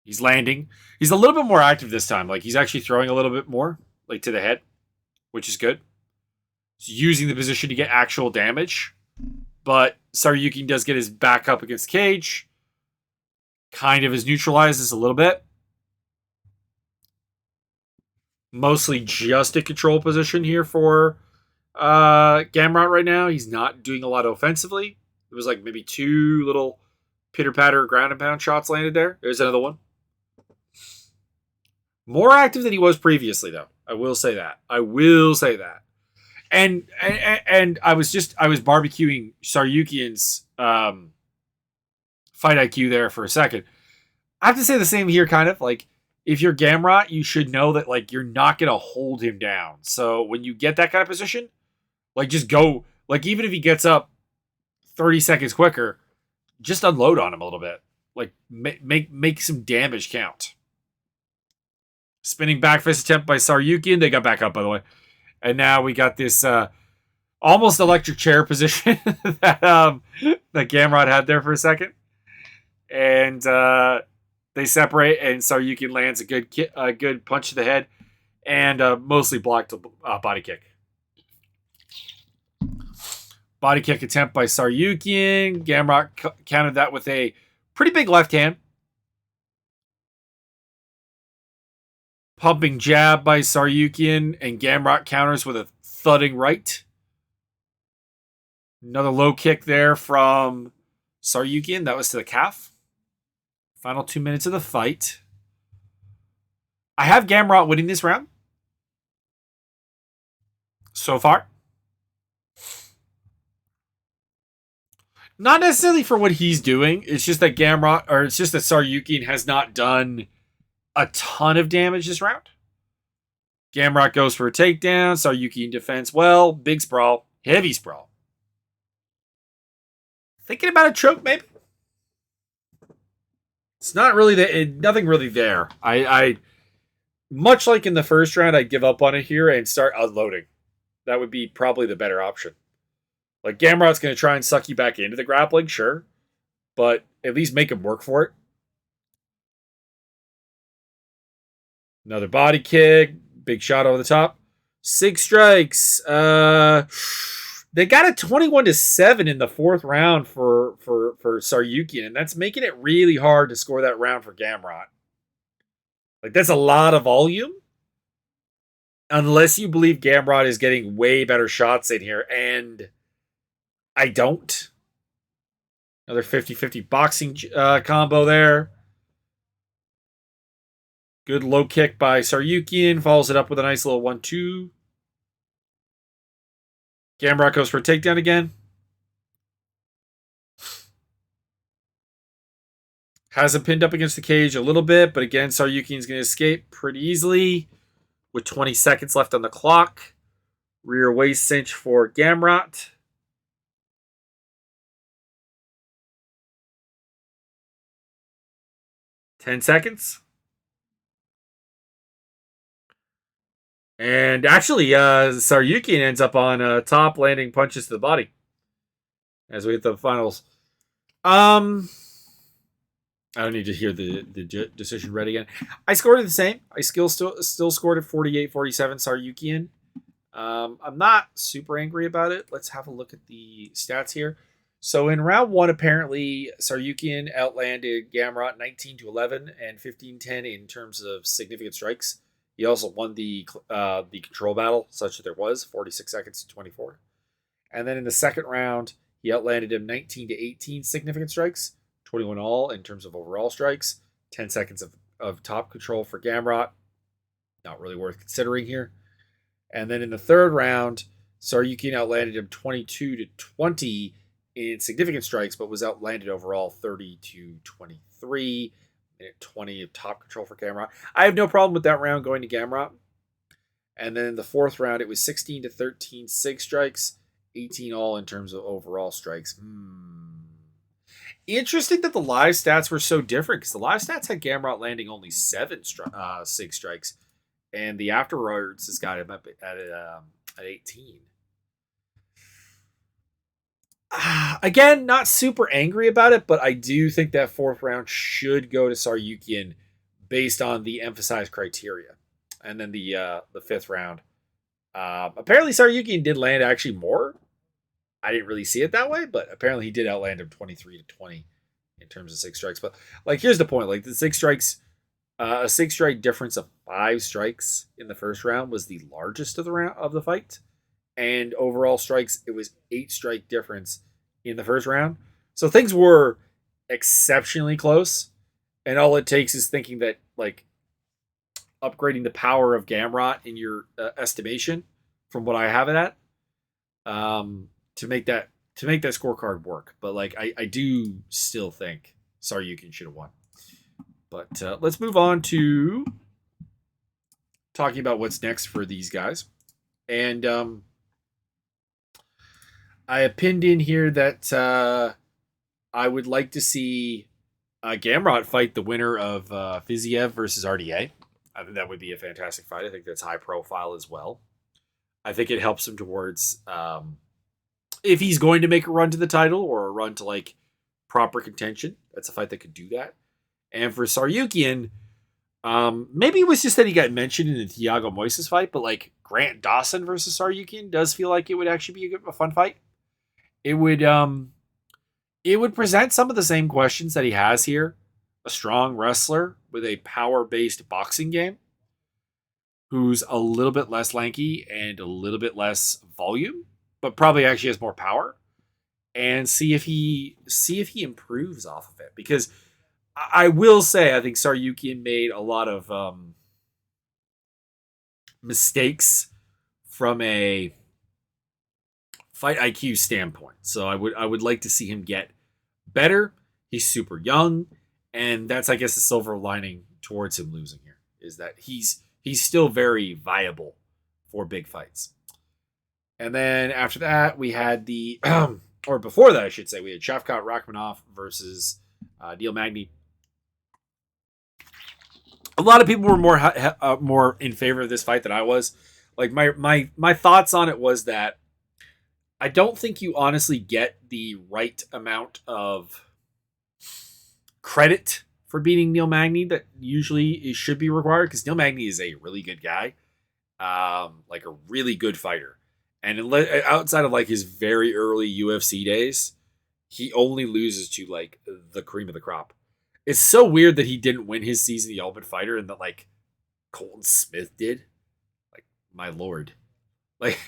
He's landing. He's a little bit more active this time. Like, he's actually throwing a little bit more, like, to the head, which is good. He's using the position to get actual damage. But Tsarukyan does get his back up against the cage. Kind of is neutralizes a little bit. Mostly just a control position here for Gamrot right now. He's not doing a lot offensively. It was like maybe two little pitter patter ground and pound shots landed there. There's another one. More active than he was previously, though. I will say that. And I was barbecuing Tsarukyan's fight IQ there for a second. I have to say the same here, kind of. Like, if you're Gamrot, you should know that, like, you're not going to hold him down. So when you get that kind of position, like, just go. Like, even if he gets up 30 seconds quicker, just unload on him a little bit. Like, make some damage count. Spinning back fist attempt by Tsarukyan. They got back up, by the way. And now we got this almost electric chair position that Gamrot had there for a second. And they separate, and Tsarukyan lands a good punch to the head and mostly blocked a body kick. Body kick attempt by Tsarukyan. Gamrot countered that with a pretty big left hand. Pumping jab by Tsarukyan, and Gamrot counters with a thudding right. Another low kick there from Tsarukyan. That was to the calf. Final 2 minutes of the fight. I have Gamrot winning this round. So far. Not necessarily for what he's doing. It's just that Tsarukyan has not done a ton of damage this round. Gamrot goes for a takedown. Tsarukyan defends well. Big sprawl. Heavy sprawl. Thinking about a choke, maybe? It's not really nothing really there. I much like in the first round, I'd give up on it here and start unloading. That would be probably the better option. Like, Gamrot's going to try and suck you back into the grappling, sure. But at least make him work for it. Another body kick. Big shot over the top. 6 strikes. They got a 21-7 in the fourth round for Tsarukyan, and that's making it really hard to score that round for Gamrot. Like, that's a lot of volume. Unless you believe Gamrot is getting way better shots in here, and I don't. Another 50-50 boxing combo there. Good low kick by Tsarukyan. Follows it up with a nice little 1-2. Gamrot goes for a takedown again. Has him pinned up against the cage a little bit, but again, Tsarukyan's going to escape pretty easily with 20 seconds left on the clock. Rear waist cinch for Gamrot. Ten seconds. And actually, Tsarukyan ends up on top, landing punches to the body. As we hit the finals. I don't need to hear the decision read again. I scored it the same. I still scored it 48-47 Tsarukyan. I'm not super angry about it. Let's have a look at the stats here. So in round 1, apparently, Tsarukyan outlanded Gamrot 19-11 and 15-10 in terms of significant strikes. He also won the control battle, such that there was 46 seconds to 24. And then in the second round, he outlanded him 19-18 significant strikes, 21 all in terms of overall strikes, 10 seconds of top control for Gamrot. Not really worth considering here. And then in the third round, Tsarukyan outlanded him 22-20 in significant strikes, but was outlanded overall 30-23. 20 of top control for Gamrot. I have no problem with that round going to Gamrot. And then in the fourth round, it was 16-13 sig strikes, 18 all in terms of overall strikes. Interesting that the live stats were so different, because the live stats had Gamrot landing only 7 sig strikes, and the afterwards has got him up at 18. Again, not super angry about it, but I do think that fourth round should go to Tsarukyan based on the emphasized criteria. And then the fifth round. Apparently Tsarukyan did land actually more. I didn't really see it that way, but apparently he did outland him 23-20 in terms of 6 strikes. But like, here's the point. Like, the 6 strikes, a 6 strike difference of 5 strikes in the first round was the largest of the fight. And overall strikes, it was 8 strike difference in the first round. So things were exceptionally close, and all it takes is thinking that like upgrading the power of Gamrot in your estimation from what I have it at, to make that scorecard work. But like I do still think Tsarukyan should have won. But let's move on to talking about what's next for these guys. And I have pinned in here that I would like to see Gamrot fight the winner of Fiziev versus RDA. I think that would be a fantastic fight. I think that's high profile as well. I think it helps him towards if he's going to make a run to the title or a run to like proper contention. That's a fight that could do that. And for Tsarukyan, maybe it was just that he got mentioned in the Thiago Moises fight, but like Grant Dawson versus Tsarukyan does feel like it would actually be a fun fight. It would present some of the same questions that he has here. A strong wrestler with a power-based boxing game who's a little bit less lanky and a little bit less volume, but probably actually has more power. And see if he improves off of it. Because I will say I think Tsarukyan made a lot of mistakes from a fight IQ standpoint. So I would like to see him get better. He's super young, and that's I guess the silver lining towards him losing here is that he's still very viable for big fights. And then after that we had the or before that I should say we had Shavkat Rakhmonov versus Neil Magny. A lot of people were more in favor of this fight than I was. Like my thoughts on it was that I don't think you honestly get the right amount of credit for beating Neil Magny that usually should be required because Neil Magny is a really good guy, like a really good fighter. And outside of like his very early UFC days, he only loses to like the cream of the crop. It's so weird that he didn't win his season of the Ultimate Fighter and that like Colton Smith did. Like my lord, like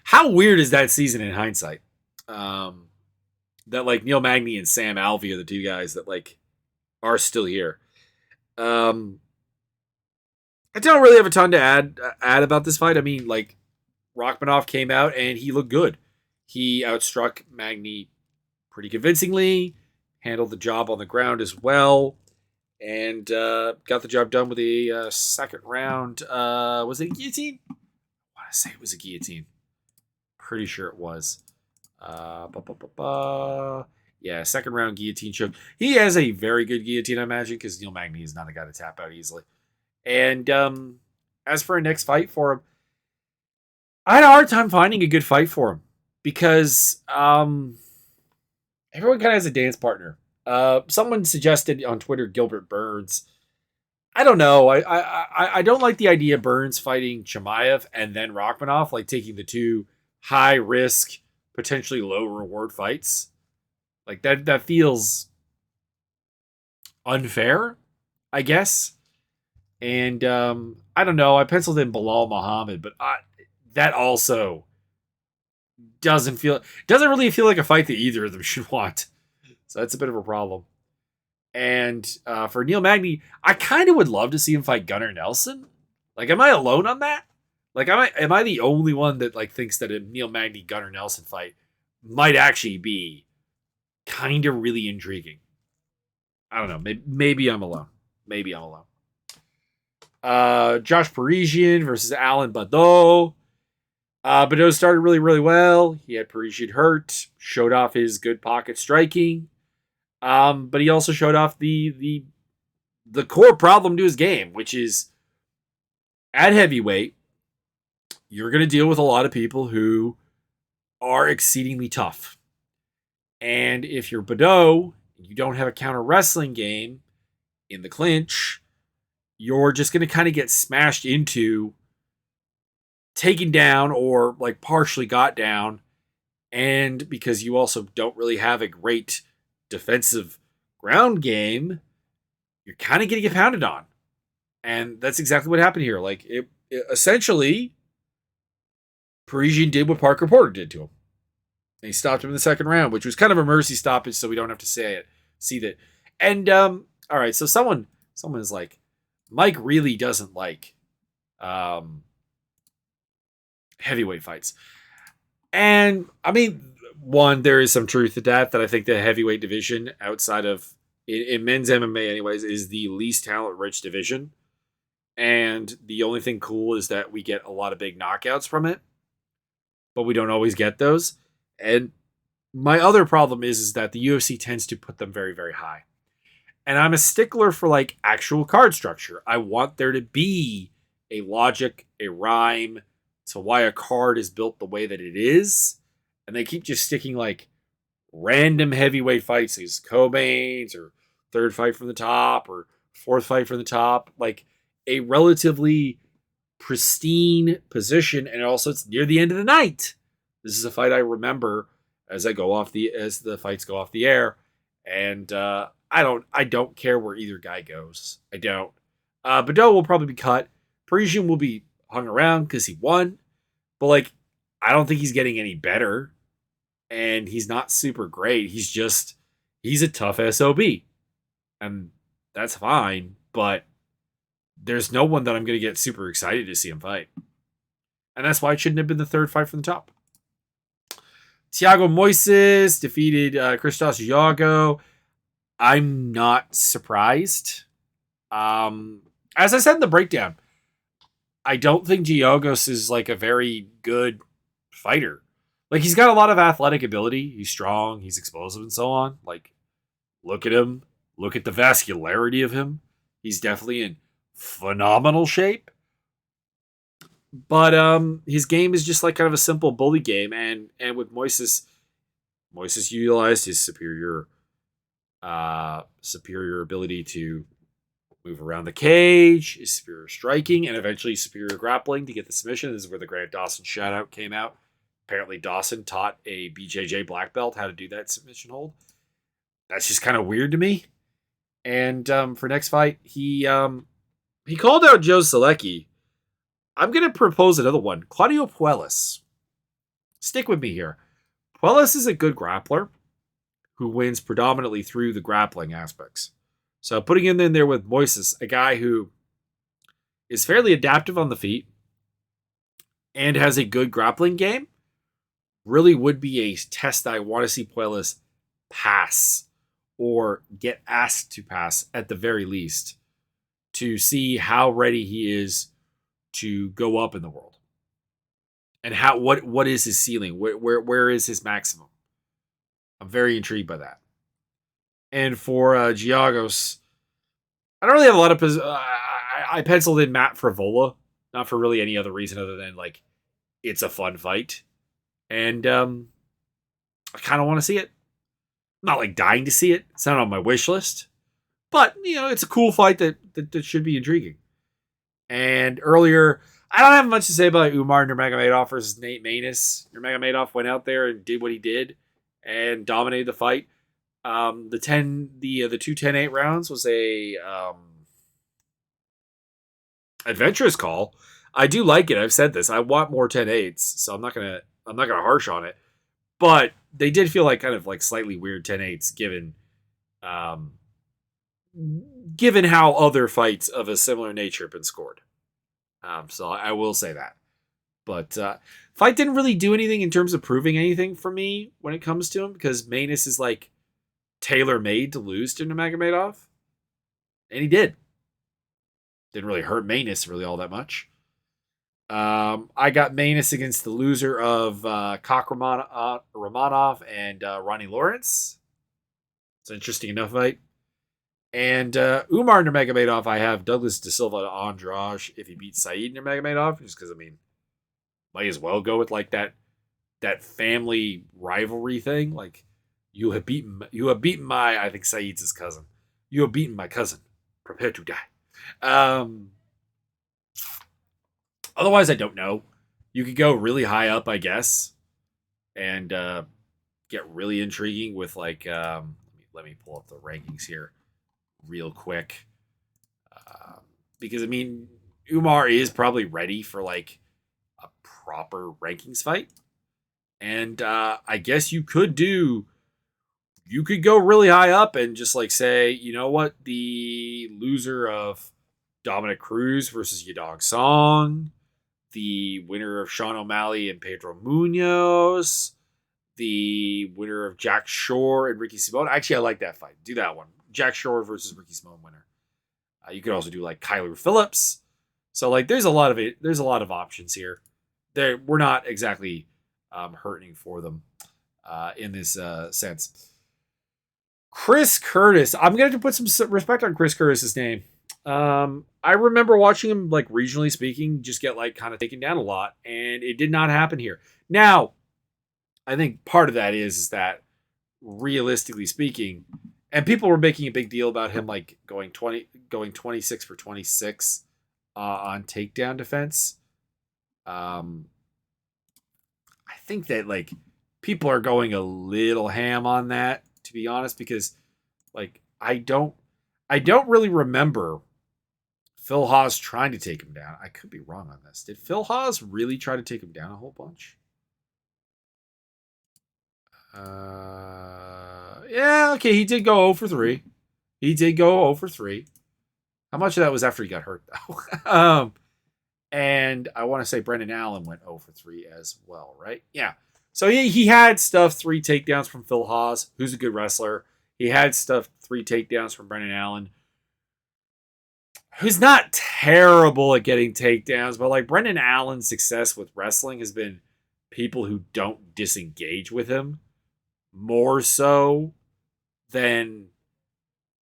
how weird is that season in hindsight? That like Neil Magny and Sam Alvey are the two guys that like are still here. I don't really have a ton to add about this fight. I mean, like Rakhmonov came out and he looked good. He outstruck Magny pretty convincingly, handled the job on the ground as well, and got the job done with a second round. Was it a guillotine? I want to say it was a guillotine. Pretty sure it was. Yeah, second round guillotine choke. He has a very good guillotine, I imagine, because Neil Magny is not a guy to tap out easily. And as for a next fight for him, I had a hard time finding a good fight for him because everyone kind of has a dance partner. Someone suggested on Twitter Gilbert Burns. I don't know. I don't like the idea of Burns fighting Chimaev and then Rakhmonov, like taking the two high risk, potentially low reward fights. Like that feels unfair, I guess. And I don't know. I penciled in Bilal Muhammad, but that also doesn't really feel like a fight that either of them should want. So that's a bit of a problem. And for Neil Magny, I kind of would love to see him fight Gunnar Nelson. Like, am I alone on that? Like, am I the only one that like thinks that a Neil Magny Gunnar Nelson fight might actually be kind of really intriguing? I don't know. Maybe I'm alone. Maybe I'm alone. Josh Parisian versus Alan Badeau. Badeau started really, really well. He had Parisian hurt, showed off his good pocket striking. But he also showed off the core problem to his game, which is at heavyweight, you're going to deal with a lot of people who are exceedingly tough. And if you're Badeau, you don't have a counter wrestling game in the clinch, you're just going to kind of get smashed into, taken down, or like partially got down. And because you also don't really have a great defensive ground game, you're kind of going to get pounded on. And that's exactly what happened here. Like, it essentially, Parisian did what Parker Porter did to him. And he stopped him in the second round, which was kind of a mercy stoppage, so we don't have to say it. see that. And all right, so someone is like, Mike really doesn't like um, heavyweight fights, and I mean, one, there is some truth to that. I think the heavyweight division outside of in men's MMA, anyways, is the least talent rich division. And the only thing cool is that we get a lot of big knockouts from it, but we don't always get those. And my other problem is that the UFC tends to put them very, very high. And I'm a stickler for like actual card structure. I want there to be a logic, a rhyme to why a card is built the way that it is. And they keep just sticking like random heavyweight fights, these co-mains or third fight from the top or fourth fight from the top, like a relatively pristine position. And also it's near the end of the night. This is a fight I remember as the fights go off the air. And I don't care where either guy goes. I don't. Badeau will probably be cut. Parisian will be hung around because he won. But like, I don't think he's getting any better. And he's not super great. He's a tough SOB. And that's fine. But there's no one that I'm going to get super excited to see him fight. And that's why it shouldn't have been the third fight from the top. Thiago Moises defeated Christos Giago. I'm not surprised. As I said in the breakdown, I don't think Giagos is like a very good fighter. Like, he's got a lot of athletic ability. He's strong. He's explosive and so on. Like, look at him. Look at the vascularity of him. He's definitely in phenomenal shape. But his game is just like kind of a simple bully game. And with Moises utilized his superior ability to move around the cage, his superior striking, and eventually superior grappling to get the submission. This is where the Grant Dawson shout out came out. Apparently Dawson taught a BJJ black belt how to do that submission hold. That's just kind of weird to me. And for next fight, he called out Joe Selecki. I'm going to propose another one. Claudio Puelles. Stick with me here. Puelles is a good grappler who wins predominantly through the grappling aspects. So putting him in there with Moises, a guy who is fairly adaptive on the feet and has a good grappling game, really would be a test that I want to see Puelles pass or get asked to pass at the very least to see how ready he is to go up in the world. And what is his ceiling? Where is his maximum? I'm very intrigued by that. And for Giagos, I don't really have a lot of... I penciled in Matt Frivola, not for really any other reason other than, like, it's a fun fight. And I kind of want to see it. I'm not, like, dying to see it. It's not on my wish list. But, it's a cool fight that should be intriguing. And earlier, I don't have much to say about Umar Nurmagomedov versus Nate Maness. Nurmagomedov went out there and did what he did and dominated the fight. The 2 10-8 rounds was a adventurous call. I do like it. I've said this. I want more 10-8s, so I'm not gonna harsh on it. But they did feel like kind of like slightly weird 10-8s given how other fights of a similar nature have been scored. So I will say that. But fight didn't really do anything in terms of proving anything for me when it comes to him, because Maness is like tailor-made to lose to Nurmagomedov. And he did. Didn't really hurt Maness really all that much. I got Maness against the loser of Romanov and Ronnie Lawrence. It's an interesting enough fight. And Umar Nurmagomedov, I have Douglas Da Silva to Andrade if he beats Saeed Nurmagomedov, just because, might as well go with like that family rivalry thing. Like, you have beaten my, I think Saeed's his cousin. You have beaten my cousin. Prepare to die. Otherwise, I don't know. You could go really high up, I guess, and get really intriguing with like. Let me pull up the rankings here real quick, because Umar is probably ready for like a proper rankings fight, and I guess you could do you could go really high up and just like say, you know what, the loser of Dominic Cruz versus Yadong Song, the winner of Sean O'Malley and Pedro Munoz, the winner of Jack Shore and Ricky Simone. Actually, I like that fight. Do that one. Jack Shore versus Ricky Simone winner. You could also do like Kyler Phillips. So like, there's a lot of it. There's a lot of options here. We're not exactly hurting for them in this sense. Chris Curtis. I'm going to put some respect on Chris Curtis's name. I remember watching him, like regionally speaking, just get like kind of taken down a lot, and it did not happen here. Now, I think part of that is that realistically speaking, and people were making a big deal about him like going 26 for 26 on takedown defense. I think that like people are going a little ham on that, to be honest, because like I don't really remember Phil Haas trying to take him down. I could be wrong on this. Did Phil Haas really try to take him down a whole bunch? Yeah, okay, he did go 0 for 3. He did go 0 for 3. How much of that was after he got hurt, though? And I want to say Brendan Allen went 0 for 3 as well, right? Yeah. So he had stuff 3 takedowns from Phil Haas, who's a good wrestler. He had stuff 3 takedowns from Brendan Allen, who's not terrible at getting takedowns, but like Brendan Allen's success with wrestling has been people who don't disengage with him more so than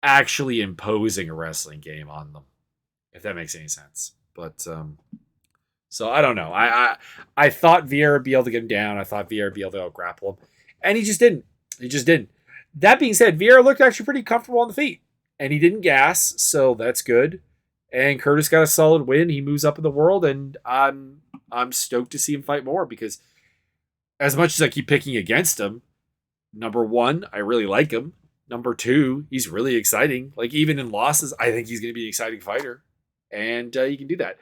actually imposing a wrestling game on them, if that makes any sense. But so I don't know. I thought Vieira would be able to get him down. I thought Vieira would be able to grapple him, and he just didn't. He just didn't. That being said, Vieira looked actually pretty comfortable on the feet, and he didn't gas, so that's good. And Curtis got a solid win. He moves up in the world, and I'm stoked to see him fight more, because as much as I keep picking against him, number one, I really like him. Number two, he's really exciting. Like, even in losses, I think he's going to be an exciting fighter. And you can do that.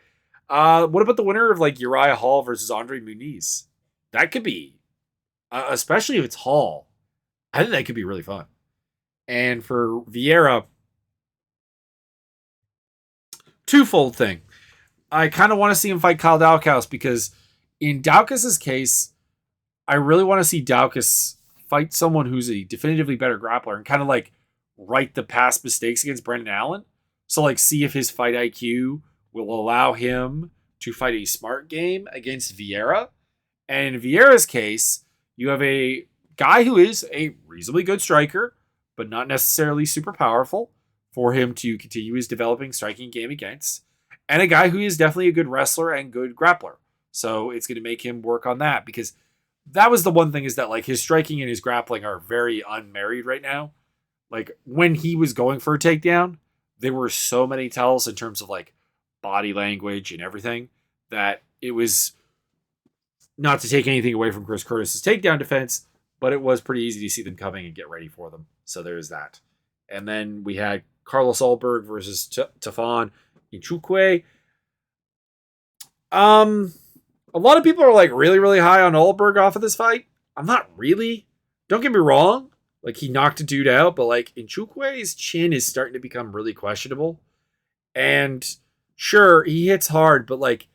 What about the winner of, like, Uriah Hall versus Andre Muniz? That could be, especially if it's Hall, I think that could be really fun. And for Vieira, twofold thing. I kind of want to see him fight Kyle Daukaus, because in Daukaus's case, I really want to see Daukaus fight someone who's a definitively better grappler and kind of like right the past mistakes against Brendan Allen. So like see if his fight IQ will allow him to fight a smart game against Vieira. And in Vieira's case, you have a guy who is a reasonably good striker, but not necessarily super powerful for him to continue his developing striking game against. And a guy who is definitely a good wrestler and good grappler. So it's going to make him work on that, because that was the one thing, is that like his striking and his grappling are very unmarried right now. Like when he was going for a takedown, there were so many tells in terms of like body language and everything that it was, not to take anything away from Chris Curtis's takedown defense, but it was pretty easy to see them coming and get ready for them. So there's that. And then we had Carlos Ulberg versus Tafon Nchukwu. A lot of people are like really, really high on Ulberg off of this fight. I'm not really. Don't get me wrong. Like, he knocked a dude out, but like Nchukwu's chin is starting to become really questionable. And sure, he hits hard, but like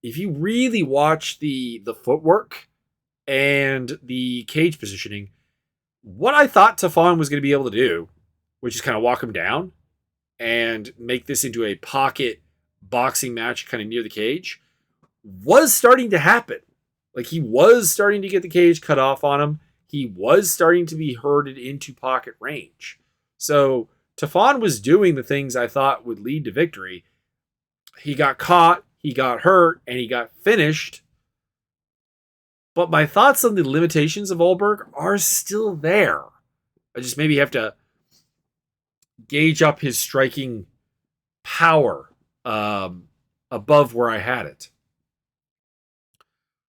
if you really watch the footwork and the cage positioning, what I thought Tafon was going to be able to do, which is kind of walk him down and make this into a pocket boxing match kind of near the cage, was starting to happen. Like, he was starting to get the cage cut off on him. He was starting to be herded into pocket range. So Tafon was doing the things I thought would lead to victory. He got caught, he got hurt, and he got finished. But my thoughts on the limitations of Ulberg are still there. I just maybe have to gauge up his striking power above where I had it.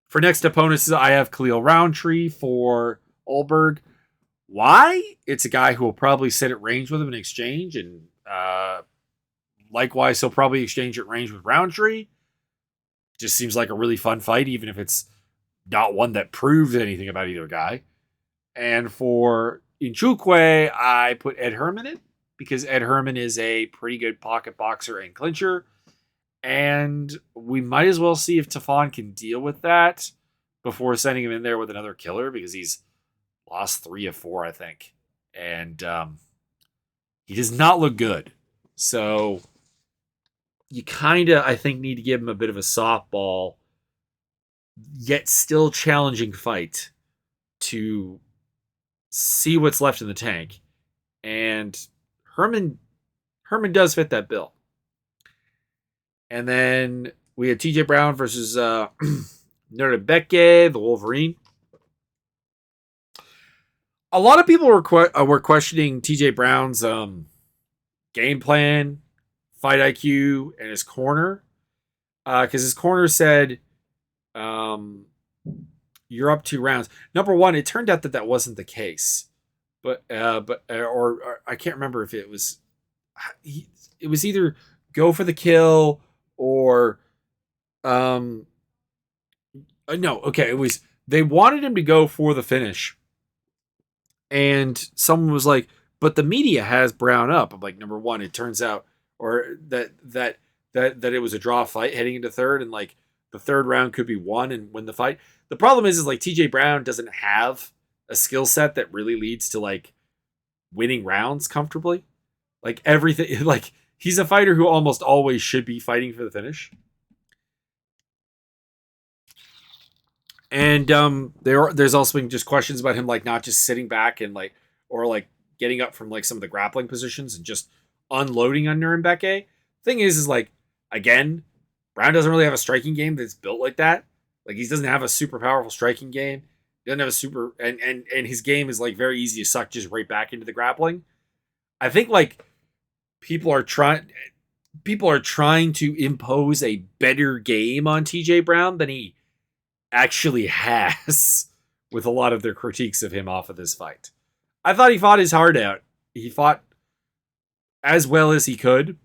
For next opponents, I have Khalil Roundtree for Ulberg. Why? It's a guy who will probably sit at range with him in exchange, and likewise, he'll probably exchange at range with Roundtree. Just seems like a really fun fight, even if it's not one that proves anything about either guy. And for in Chukwe, I put Ed Herman in because Ed Herman is a pretty good pocket boxer and clincher. And we might as well see if Tafon can deal with that before sending him in there with another killer because he's lost 3 of 4, I think. And he does not look good. So you kind of, I think, need to give him a bit of a softball, yet still challenging fight to see what's left in the tank. And Herman does fit that bill. And then we had TJ Brown versus Nuremberg, the Wolverine. A lot of people were questioning TJ Brown's game plan, fight IQ, and his corner. Because his corner said, you're up 2 rounds. Number one, it turned out that wasn't the case. But I can't remember if it was either go for the kill or no, okay, it was they wanted him to go for the finish. And someone was like, but the media has Brown up. I'm like, number one, it turns out or that it was a draw fight heading into third, and like the third round could be won and win the fight. The problem is like TJ Brown doesn't have a skill set that really leads to like winning rounds comfortably. Like everything, like he's a fighter who almost always should be fighting for the finish. And there's also been just questions about him like not just sitting back and like or like getting up from like some of the grappling positions and just unloading on Nuremberg. Thing is like again, Brown doesn't really have a striking game that's built like that. Like he doesn't have a super powerful striking game. He doesn't have a super and his game is like very easy to suck just right back into the grappling. I think like people are trying to impose a better game on TJ Brown than he actually has with a lot of their critiques of him off of this fight. I thought he fought his heart out. He fought as well as he could.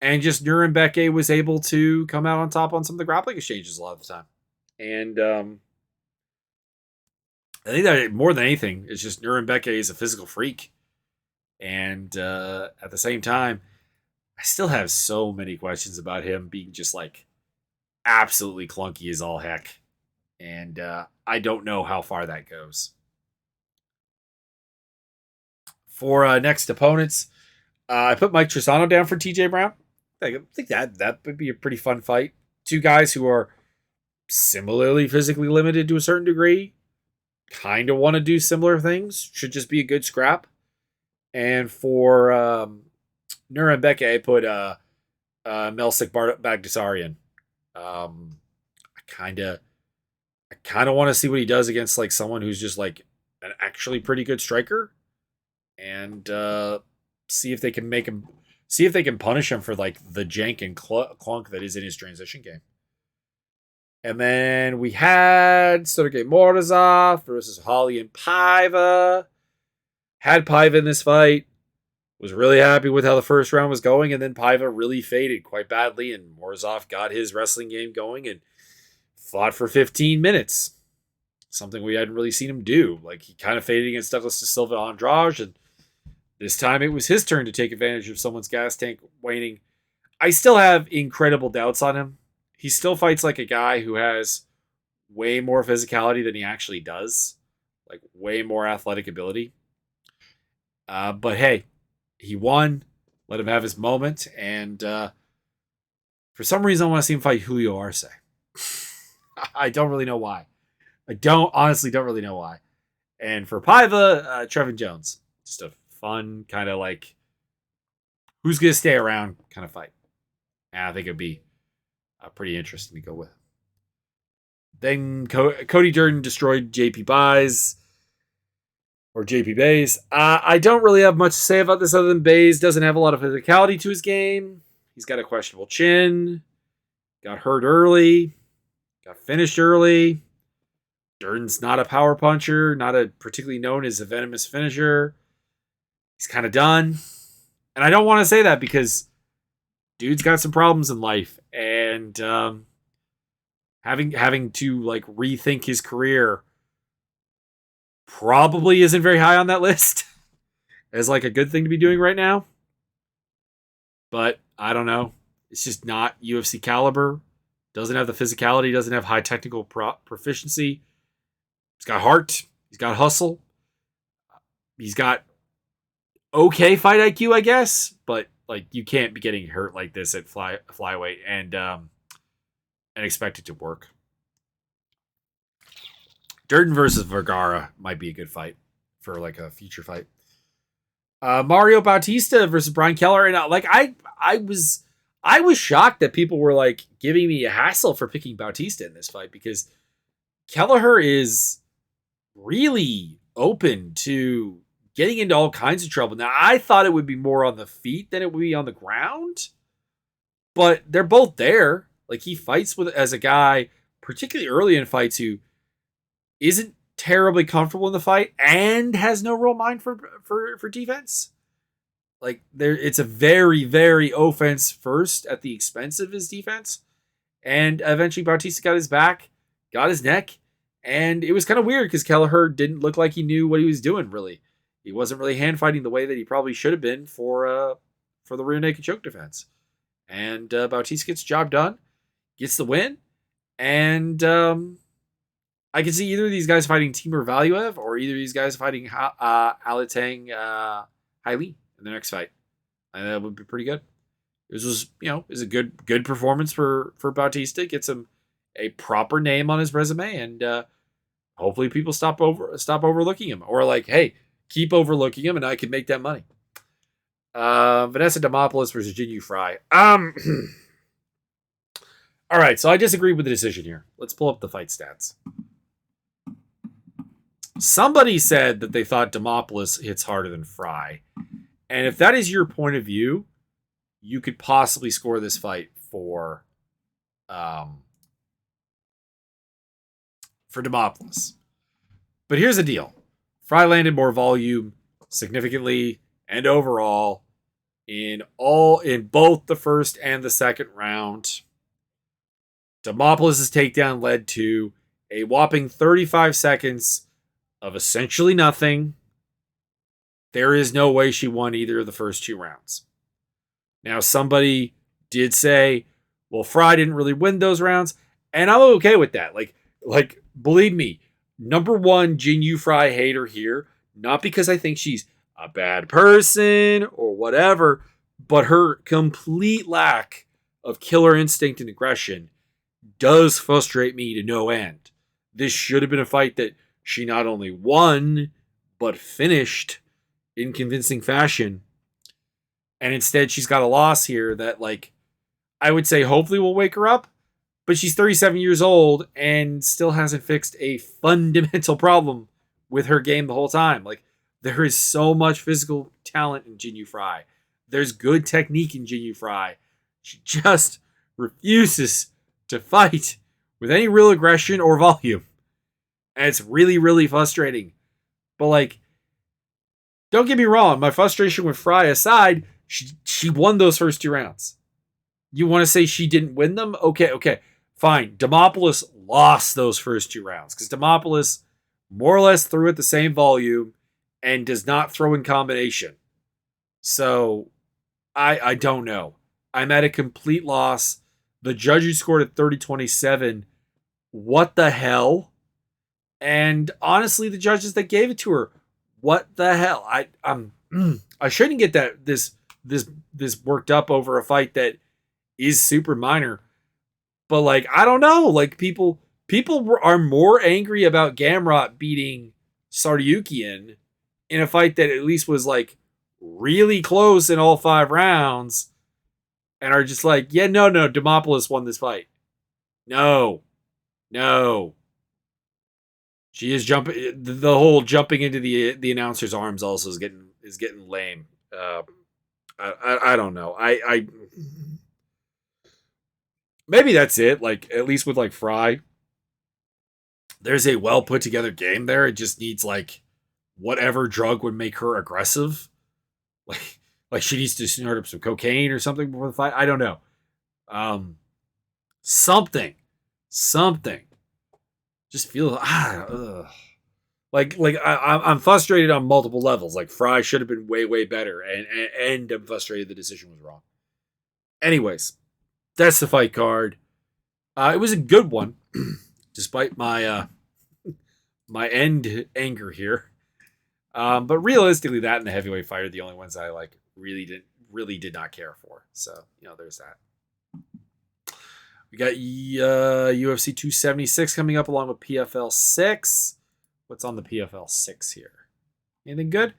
And just Nuremberg was able to come out on top on some of the grappling exchanges a lot of the time. And I think that more than anything, it's just Nuremberg is a physical freak. And at the same time, I still have so many questions about him being just like absolutely clunky as all heck. And I don't know how far that goes. For next opponents, I put Mike Trisano down for TJ Brown. I think that would be a pretty fun fight. 2 guys who are similarly physically limited to a certain degree, kind of want to do similar things. Should just be a good scrap. And for Nuremberg, I put Melsik Bagdasaryan. I kind of want to see what he does against like someone who's just like an actually pretty good striker, and see if they can punish him for like the jank and clunk that is in his transition game. And then we had Sergey Morozov versus Holly and Paiva. Had Paiva in this fight. Was really happy with how the first round was going, and then Paiva really faded quite badly, and Morozov got his wrestling game going and fought for 15 minutes. Something we hadn't really seen him do. Like, he kind of faded against Douglas Da Silva Andrade, and this time it was his turn to take advantage of someone's gas tank waning. I still have incredible doubts on him. He still fights like a guy who has way more physicality than he actually does. Like, way more athletic ability. But hey, he won. Let him have his moment. And for some reason, I want to see him fight Julio Arce. I don't really know why. Honestly don't really know why. And for Paiva, Trevin Jones. Just a fun kind of like, who's going to stay around kind of fight. And I think it'd be pretty interesting to go with. Then Cody Durden destroyed JP Bays. Or JP Bays. I don't really have much to say about this other than Bays doesn't have a lot of physicality to his game. He's got a questionable chin. Got hurt early. Got finished early. Durden's not a power puncher. Not a particularly known as a venomous finisher. He's kind of done. And I don't want to say that because dude's got some problems in life. And having to like rethink his career probably isn't very high on that list as like a good thing to be doing right now. But I don't know. It's just not UFC caliber. Doesn't have the physicality. Doesn't have high technical proficiency. He's got heart. He's got hustle. He's got okay fight IQ, I guess. But like you can't be getting hurt like this at flyweight and expect it to work. Durden versus Vergara might be a good fight for like a future fight. Mario Bautista versus Brian Keller, and I was shocked that people were like giving me a hassle for picking Bautista in this fight because Kelleher is really open to getting into all kinds of trouble. Now I thought it would be more on the feet than it would be on the ground, but they're both there. Like he fights with as a guy, particularly early in fights, who isn't terribly comfortable in the fight and has no real mind for defense. Like it's a very, very offense first at the expense of his defense. And eventually Bautista got his back, got his neck, and it was kind of weird because Kelleher didn't look like he knew what he was doing, really. He wasn't really hand fighting the way that he probably should have been for the rear naked choke defense. And Bautista gets the job done, gets the win, and I can see either of these guys fighting Timur Valiev or either of these guys fighting Alatang Haili in the next fight. And that would be pretty good. This was, is a good performance for Bautista. Gets him a proper name on his resume, and hopefully people stop overlooking him, or like, hey, keep overlooking him, and I can make that money. Vanessa Demopoulos versus Jinyu Frey. All right, so I disagree with the decision here. Let's pull up the fight stats. Somebody said that they thought Demopoulos hits harder than Frey, and if that is your point of view, you could possibly score this fight for Demopoulos. But here's the deal. Frey landed more volume significantly and overall in both the first and the second round. Demopoulos' takedown led to a whopping 35 seconds of essentially nothing. There is no way she won either of the first two rounds. Now, somebody did say, well, Frey didn't really win those rounds, and I'm okay with that. Like, believe me, number one Jinyu Frey hater here, not because I think she's a bad person or whatever, but her complete lack of killer instinct and aggression does frustrate me to no end. This should have been a fight that she not only won, but finished in convincing fashion. And instead, she's got a loss here that, like, I would say hopefully will wake her up. But she's 37 years old and still hasn't fixed a fundamental problem with her game the whole time. Like, there is so much physical talent in Jinyu Frey. There's good technique in Jinyu Frey. She just refuses to fight with any real aggression or volume. And it's really, really frustrating. But, like, don't get me wrong. My frustration with Frey aside, she won those first two rounds. You want to say she didn't win them? Okay. Fine. Demopoulos lost those first two rounds because Demopoulos more or less threw at the same volume and does not throw in combination. So I don't know. I'm at a complete loss. The judge who scored at 30-27, what the hell? And honestly, the judges that gave it to her, what the hell? I shouldn't get that this worked up over a fight that is super minor. But, like, I don't know. Like, people are more angry about Gamrot beating Tsarukyan in a fight that at least was, like, really close in all 5 rounds and are just like, yeah, no, Demopoulos won this fight. No. She is jumping. The whole jumping into the announcer's arms also is getting lame. I don't know. I maybe that's it. Like, at least with like Frey, there's a well put together game there. It just needs like whatever drug would make her aggressive. Like she needs to snort up some cocaine or something before the fight. I don't know. Something. Just feel I'm frustrated on multiple levels. Like Frey should have been way better, and I'm frustrated the decision was wrong. Anyways, that's the fight card. It was a good one, despite my end anger here. But realistically, that and the heavyweight fight are the only ones I like really did not care for. So there's that. We got UFC 276 coming up along with PFL 6. What's on the PFL 6 here? Anything good?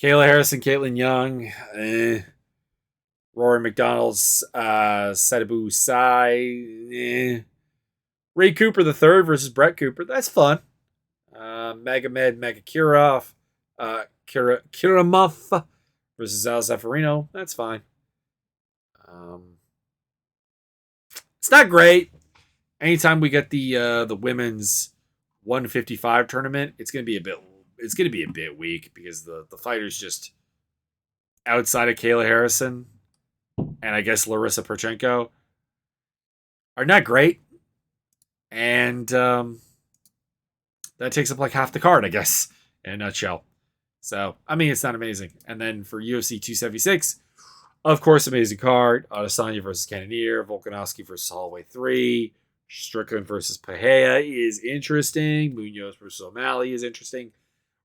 Kayla Harrison, Caitlin Young, Rory McDonald's, Sadabu Sai, Ray Cooper the third versus Brett Cooper. That's fun. Magomed Magakirov, Kiramov versus Al Zaffarino. That's fine. It's not great. Anytime we get the women's 155 tournament, it's gonna be a bit weak because the fighters just outside of Kayla Harrison and I guess Larissa Perchenko are not great, and that takes up like half the card, I guess, in a nutshell. So I mean, it's not amazing. And then for UFC 276. Of course, amazing card. Adesanya versus Cannonier. Volkanovski versus Holloway 3. Strickland versus Pahea is interesting. Munoz versus O'Malley is interesting.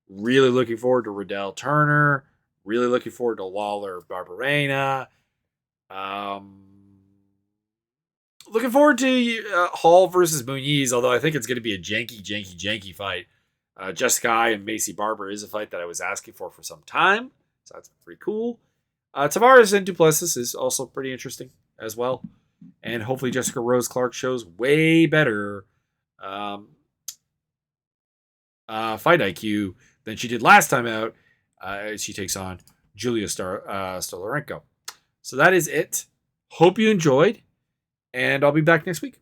Really looking forward to Riddell Turner. Really looking forward to Lawler Barberena. Looking forward to Hall versus Muniz, although I think it's going to be a janky fight. Jessica I and Macy Barber is a fight that I was asking for some time. So that's pretty cool. Tavares and Duplessis is also pretty interesting as well. And hopefully Jessica Rose Clark shows way better fight IQ than she did last time out as she takes on Julia Stolarenko. So that is it. Hope you enjoyed, and I'll be back next week.